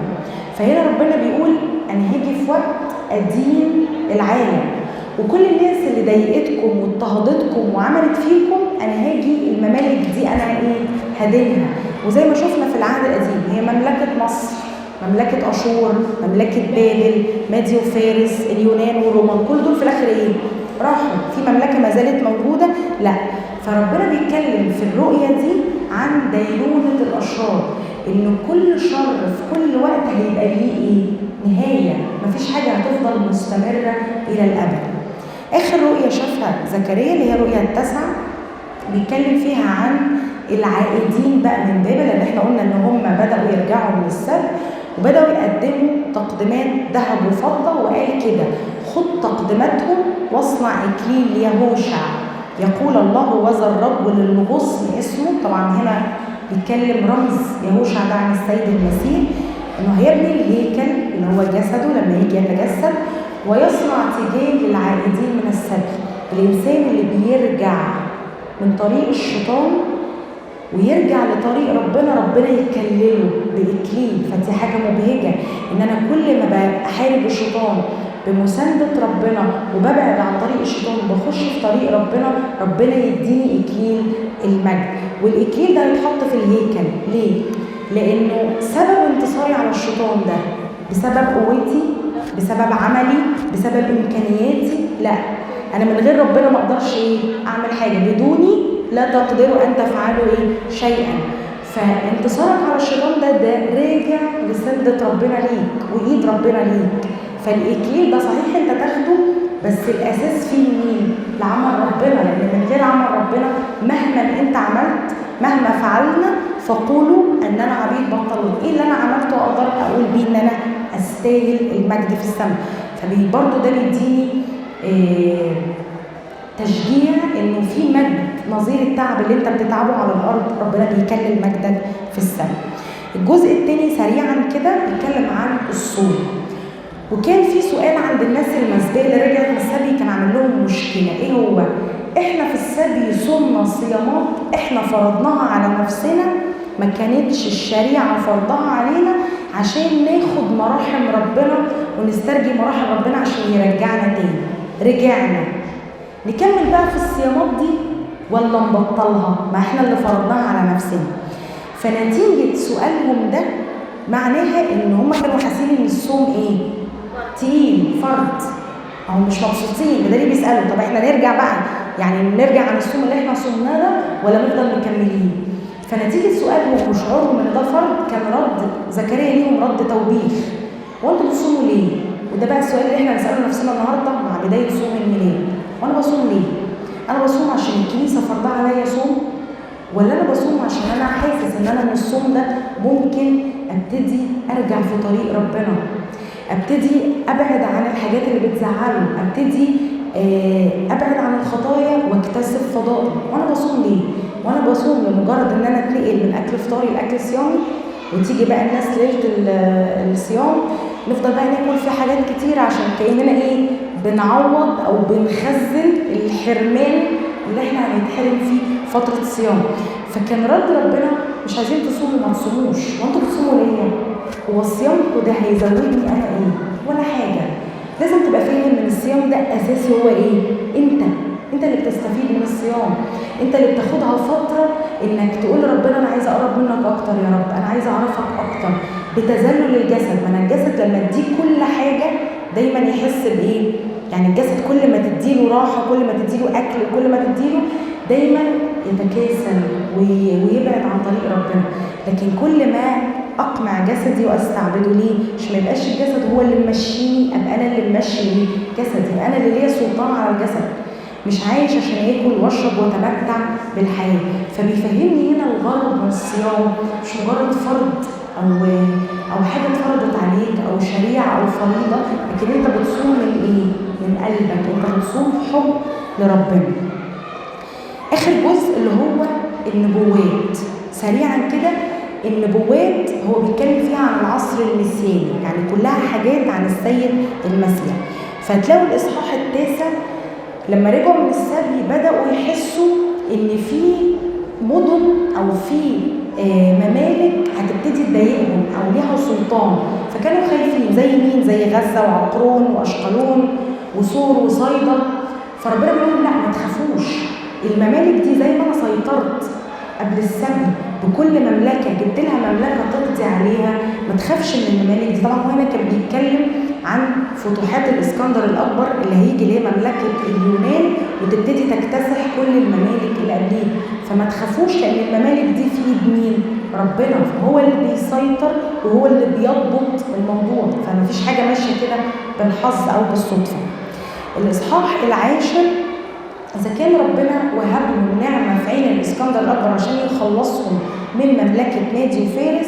فهنا ربنا بيقول انا هاجي في وقت ادين العالم، وكل الناس اللي ضايقتكم واضطهدتكم وعملت فيكم انا هاجي الممالك دي انا ايه؟ هدينها. وزي ما شفنا في العهد القديم هي مملكه مصر، مملكه اشور، مملكه بابل، مادي وفارس، اليونان والرومان، كل دول في الاخر ايه؟ راحوا. في مملكه ما زالت موجوده؟ لا. فربنا بيتكلم في الرؤيه دي عن دينونه الاشرار، ان كل شر في كل وقت هيبقى ليه ايه؟ نهايه. مفيش حاجه هتفضل مستمره الى الابد. اخر رؤيه شافها زكريا اللي هي الرؤيه التاسعه بيتكلم فيها عن العائدين بقى من بابل، لان احنا قلنا ان هم بداوا يرجعوا من السبي وبداوا يقدموا تقديمات ذهب وفضه، وقال كده خد تقدماتهم واصنع اكليل ليهوشع يقول الله وذا الرب للغصن اسمه. طبعا هنا بيتكلم رمز يهوشع ده عن السيد المسيح، انه هيبني الهيكل اللي هو جسده لما يجي يتجسد، ويصنع تيجان للعائدين من السبي. الانسان اللي بيرجع من طريق الشيطان ويرجع لطريق ربنا، ربنا يكلله باكليل. فدي حاجه مبهجه ان انا كل ما بحارب الشيطان بمساندة ربنا وببعد عن طريق الشيطان وبخش في طريق ربنا، ربنا يديني إكليل المجد. والإكليل ده يتحط في الهيكل. ليه؟ لأنه سبب انتصاري على الشيطان ده بسبب قوتي، بسبب عملي، بسبب إمكانياتي؟ لا، أنا من غير ربنا ما أقدرش إيه؟ أعمل حاجة. بدوني لا تقدروا أن تفعلوا إيه؟ شيئا. فانتصارك على الشيطان ده راجع لسندة ربنا ليك وإيد ربنا ليك. فالإكليل ده صحيح أنت تاخده، بس الأساس فيه مين؟ لعمل ربنا، لأن من غير عمل ربنا مهما أنت عملت، مهما فعلنا فقولوا أننا عبيد بطلون. إيه اللي أنا عملته أقدر أقول بيه إن أنا أستاهل المجد في السماء؟ فبرضه ده بيديني تشجيع إنه في مجد نظير التعب اللي أنت بتتعبه على الأرض، ربنا بيكلل مجدك في السماء. الجزء الثاني سريعا كده بيتكلم عن الصوم. وكان في سؤال عند الناس المسبيه اللي رجعت من السبي، كان عامل لهم مشكله. ايه هو؟ احنا في السبي صومنا صيامات احنا فرضناها على نفسنا، ما كانتش الشريعه فرضها علينا عشان ناخد مراحم ربنا ونسترجي مراحم ربنا عشان يرجعنا تاني. رجعنا نكمل بقى في الصيامات دي ولا نبطلها؟ ما احنا اللي فرضناها على نفسنا. فنتيجه سؤالهم ده معناها ان هم كانوا حاسين ان الصوم ايه؟ تقيل، فرض، او مش مبسوطين. بدليل بيسالوا طب احنا نرجع بقى، يعني نرجع عن الصوم اللي احنا صومناه ده ولا نفضل مكملين؟ فنتيجه سؤالهم وشعورهم ان ده فرض كان رد زكريا ليهم رد توبيخ. وانتوا بتصوموا ليه؟ وده بقى السؤال اللي احنا هنساله نفسنا النهارده مع بدايه صوم الميلاد. وانا بصوم ليه؟ انا بصوم عشان الكنيسه فرضها عليا صوم، ولا انا بصوم عشان انا حاسس ان انا من الصوم ده ممكن ابتدي ارجع في طريق ربنا، ابتدي ابعد عن الحاجات اللي بتزعله، ابتدي ابعد عن الخطايا واكتسب فضائل. وانا بصوم ليه؟ وانا بصوم لمجرد ان انا اتنقل من اكل فطاري لاكل صيامي، وتيجي بقى الناس ليله الصيام نفضل بقى ناكل في حاجات كتير عشان كاننا ايه؟ بنعوض او بنخزن الحرمان اللي احنا هنتحرم فيه فتره الصيام. فكان رد ربنا مش عايزين تصوموا ما تصوموش، وانتوا بتصوموا ليه؟ هو صيامكم ده هيزودني انا ايه؟ ولا حاجه. لازم تبقى فاهم ان الصيام ده اساسي هو ايه؟ انت اللي بتستفيد من الصيام، انت اللي بتاخدها فتره انك تقول لربنا انا عايزه اقرب منك اكتر يا رب، انا عايزه اعرفك اكتر، بتذلل الجسد. ما انا الجسد لما اديك كل حاجه دايما يحس بايه؟ يعني الجسد كل ما تديله راحه، كل ما تديله اكل، كل ما تديله دايما يتكاسل ويبعد عن طريق ربنا. لكن كل ما اقمع جسدي واستعبده ليه؟ عشان ما يبقاش الجسد هو اللي ممشيني، ابقى انا اللي ممشي جسدي، انا اللي ليا سلطان على الجسد، مش عايش عشان اكل واشرب واتمتع بالحياه. فبيفهمني هنا الغرض من الصيام مش مجرد فرض او حاجه اتفرضت عليك او شريعه او فريضه، لكن انت بتصوم من ايه؟ من قلبك، انت بتصوم حب لربنا. اخر جزء اللي هو النبوات، سريعا كده. النبوات هو بيتكلم فيها عن العصر المسياني، يعني كلها حاجات عن السيد المسيح. فتلاقوا الاصحاح 9 لما رجعوا من السبي بدأوا يحسوا ان في مدن او في ممالك هتبتدي تضايقهم او ليها سلطان، فكانوا خايفين. زي مين؟ زي غزة وعقرون واشقلون وسور وصيدا. فربنا بيقول لا ما تخافوش، الممالك دي زي ما انا سيطرت قبل السبي بكل مملكه، جبت لها مملكه تقضي عليها، ما تخافش من الممالك دي. طبعا هنا كان بيتكلم عن فتوحات الاسكندر الاكبر اللي هيجي ليه مملكه اليونان وتبتدي تكتسح كل الممالك اللي قبليه. فما تخافوش لان الممالك دي في ايد مين؟ ربنا، فهو اللي بيسيطر وهو اللي بيضبط الموضوع. فما فيش حاجه ماشيه كده بالحظ او بالصدفه. الاصحاح 10 إذا كان ربنا وهب له النعمة في عين الإسكندر الأكبر عشان يخلصهم من مملكة نادي وفارس،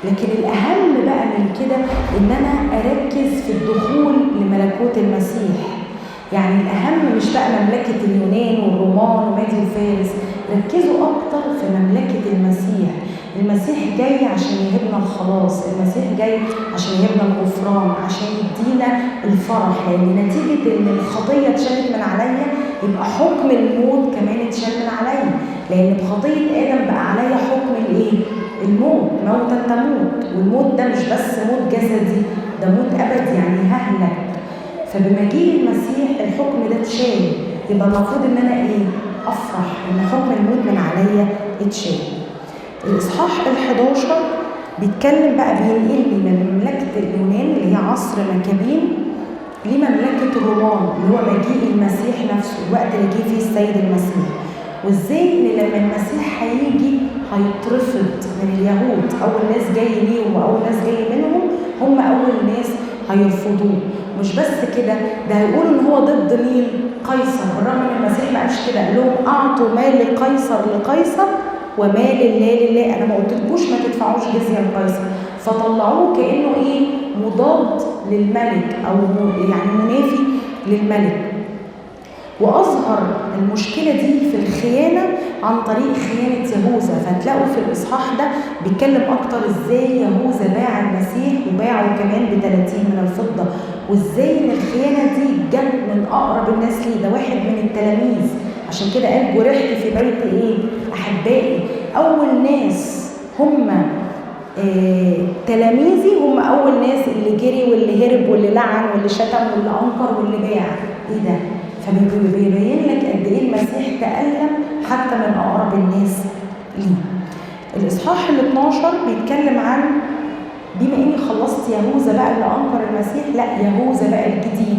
لكن الأهم بقى من كده إن أنا أركز في الدخول لملكوت المسيح. يعني الأهم مش بقى مملكة اليونان والرومان ونادي وفارس، ركزوا أكتر في مملكة المسيح. المسيح جاي عشان يهبنا الخلاص، المسيح جاي عشان يهبنا الغفران، عشان يدينا الفرح. لأن نتيجة إن الخطية اتشالت من عليا يبقى حكم الموت كمان اتشال من عليا، لأن بخطية آدم بقى عليا حكم الإيه؟ الموت، موتا تموت. والموت ده مش بس موت جسدي، ده موت أبدي، يعني ههلك. فبمجيء المسيح الحكم ده اتشال، يبقى المفروض إن أنا إيه؟ أفرح إن حكم الموت من عليا اتشال. الإصحاح 11 بيتكلم بقى، بينقلني من مملكة اليونان اللي هي عصر مكابين لمملكة الرومان اللي هو مجيء المسيح نفسه، الوقت اللي جه فيه السيد المسيح. وازاي ان لما المسيح هيجي هيترفض من اليهود، اول ناس جاي ليهم واول ناس جاي منهم هم اول ناس هيرفضوه. مش بس كده، ده هيقولوا ان هو ضد مين؟ قيصر، بالرغم ان المسيح ما قالش كده، قال لهم اعطوا مال لقيصر لقيصر ومال لله لله. انا ما قلتلكوش ما تدفعوش جزيه لقيصر، فطلعوه كانه ايه؟ مضاد للملك او يعني منافي للملك. واظهر المشكله دي في الخيانه عن طريق خيانه يهوذا. فتلاقوا في الاصحاح ده بيتكلم اكتر ازاي يهوذا باع المسيح وباعه كمان ب30 من الفضه، وازاي ان الخيانه دي جت من اقرب الناس ليه، ده واحد من التلاميذ. عشان كده قال جرحت في بيت ايه؟ احبائي. اول ناس هم تلاميذي هم اول ناس اللي جري واللي هرب واللي لعن واللي شتم واللي انكر واللي باع. ايه ده؟ فبيبين لك قد ايه المسيح تألم حتى من اقرب الناس ليه. الاصحاح الإصحاح ال 12 بيتكلم عن بما إني خلصت يهوذا بقى اللي أنكر المسيح، لا يهوذا بقى الجديد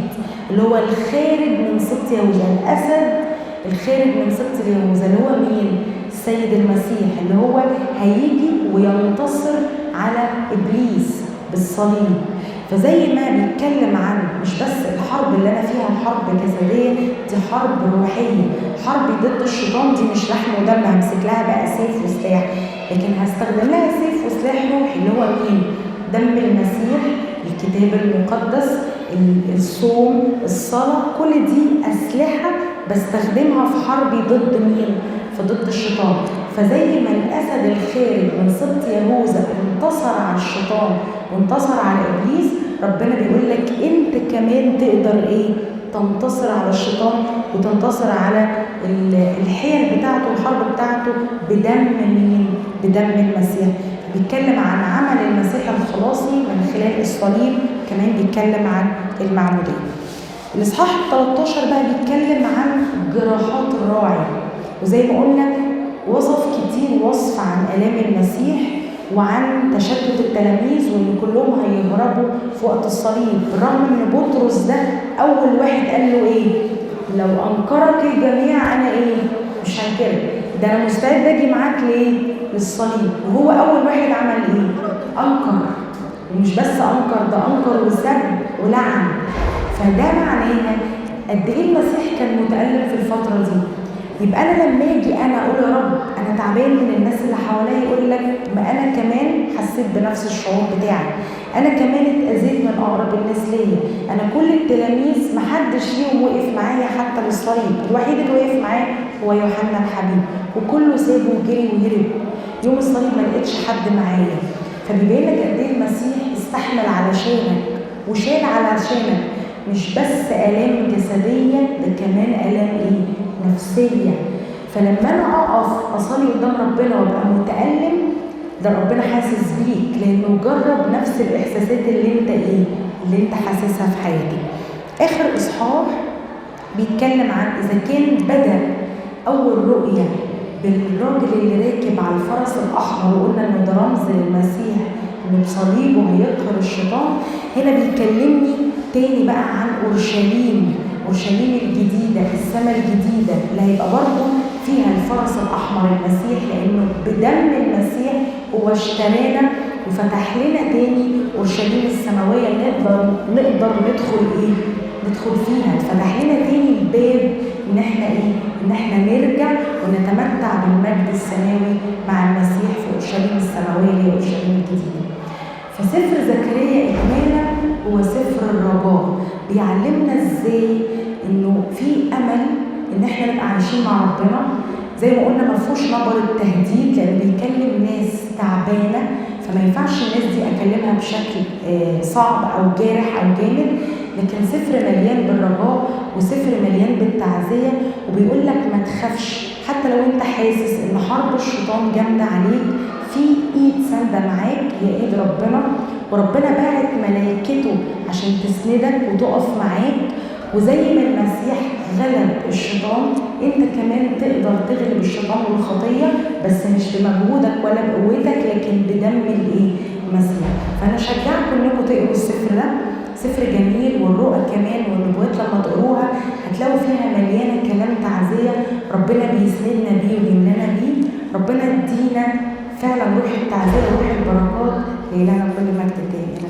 اللي هو الخارج من سبط يهوذا، الأسد الخارج من سبط يهوذا اللي هو مين؟ السيد المسيح اللي هو هيجي وينتصر على إبليس بالصليب. فزي ما بيتكلم عن مش بس الحرب اللي أنا فيها حرب جسدية، دي حرب روحية، حرب ضد الشيطان، دي مش لحم ودم همسك لها بقى سيف وسلاح، لكن هستخدم لها سيف وسلاح روحي اللي هو مين؟ دم المسيح، الكتاب المقدس، الصوم، الصلاة، كل دي أسلحة بستخدمها في حربي ضد مين؟ فضد الشيطان. فزي ما الأسد الخارج من سبط يهوذا انتصر على الشيطان وانتصر على إبليس، ربنا بيقول لك أنت كمان تقدر إيه؟ تنتصر على الشيطان وتنتصر على الحيل بتاعته والحرب بتاعته بدم مين؟ بدم المسيح. بيتكلم عن عمل المسيح الخلاصي من خلال الصليب، كمان بيتكلم عن المعمودية. الإصحاح 13 بقى بيتكلم عن جراحات الراعي، وزي ما قلنا وصف كتير وصف عن آلام المسيح وعن تشتت التلاميذ وإن كلهم هيهربوا في وقت الصليب، بالرغم إن بطرس ده أول واحد قال له إيه؟ لو أنكرك الجميع أنا إيه؟ مش هنكرك، ده أنا مستعد أجي معاك ليه؟ للصليب. وهو أول واحد عمل إيه؟ أنكر، ومش بس أنكر، ده أنكر وسب ولعن. فده معناها قد إيه المسيح كان متألم في الفترة دي. يبقى أنا لما أجي أنا أقول يا رب أنا تعبان من الناس اللي حواليا، يقول لك ما أنا كمان حسيت بنفس الشعور بتاعي، أنا كمان اتأذيت من أقرب الناس ليا، أنا كل التلاميذ محدش فيهم وقف معايا حتى للصليب، الوحيد اللي وقف معايا هو يوحنا الحبيب، وكله سابه وجري وهرب. يوم الصليب ما لقيتش حد معايا. فبيبين لك قد إيه المسيح استحمل علشانك وشال علشانك، مش بس آلام جسدية، ده كمان آلام إيه؟ نفسية. فلما أنا أقف أصلي قدام ربنا وأبقى متألم، ده ربنا حاسس بيك لأنه جرب نفس الإحساسات اللي أنت إيه؟ اللي أنت حاسسها في حياتك. آخر إصحاح بيتكلم عن إذا كان بدأ أول رؤية بالراجل اللي راكب على الفرس الأحمر وقلنا إنه ده رمز للمسيح إنه بصليبه هيقهر الشيطان، هنا بيكلمني تاني بقى عن أورشليم، أورشليم الجديدة، السماء الجديدة اللي هيبقى برضه فيها الفرس الأحمر المسيح، لأنه بدم المسيح هو اشترانا وفتح لنا تاني أورشليم السماوية اللي نقدر ندخل إيه؟ ندخل فيها. فتح لنا تاني الباب إن إحنا إيه؟ إن إحنا نرجع ونتمتع بالمجد السماوي مع المسيح في أورشليم السماوية اللي هي أورشليم الجديدة. فسفر زكريا إكمالا هو سفر الرجاء، بيعلمنا إزاي إنه في أمل إن إحنا نبقى عايشين مع ربنا. زي ما قلنا ما فيهوش نبر التهديد، لأنه بيكلم ناس تعبانة، فما ينفعش الناس دي أكلمها بشكل صعب أو جارح أو جامد، لكن سفر مليان بالرجاء وسفر مليان بالتعزية، وبيقول لك ما تخافش حتى لو أنت حاسس إن حرب الشيطان جامدة عليك، في إيد ساندة معاك، هي إيد ربنا، وربنا باعت ملائكته عشان تسندك وتقف معاك. وزي ما المسيح غلب الشيطان، انت كمان تقدر تغلب الشيطان والخطيه، بس مش بمجهودك ولا بقوتك، لكن بدم الايه؟ المسيح. فانا شجعكم انكم تقروا السفر ده، سفر جميل، والرؤى كمان والنبوات لما تقروها هتلاقوا فيها مليانه كلام تعزيه، ربنا بيسندنا بيه ويمننا بيه. ربنا يدينا فعلا روح التعزيه وروح البركات، لإلهنا كل مجد تاني.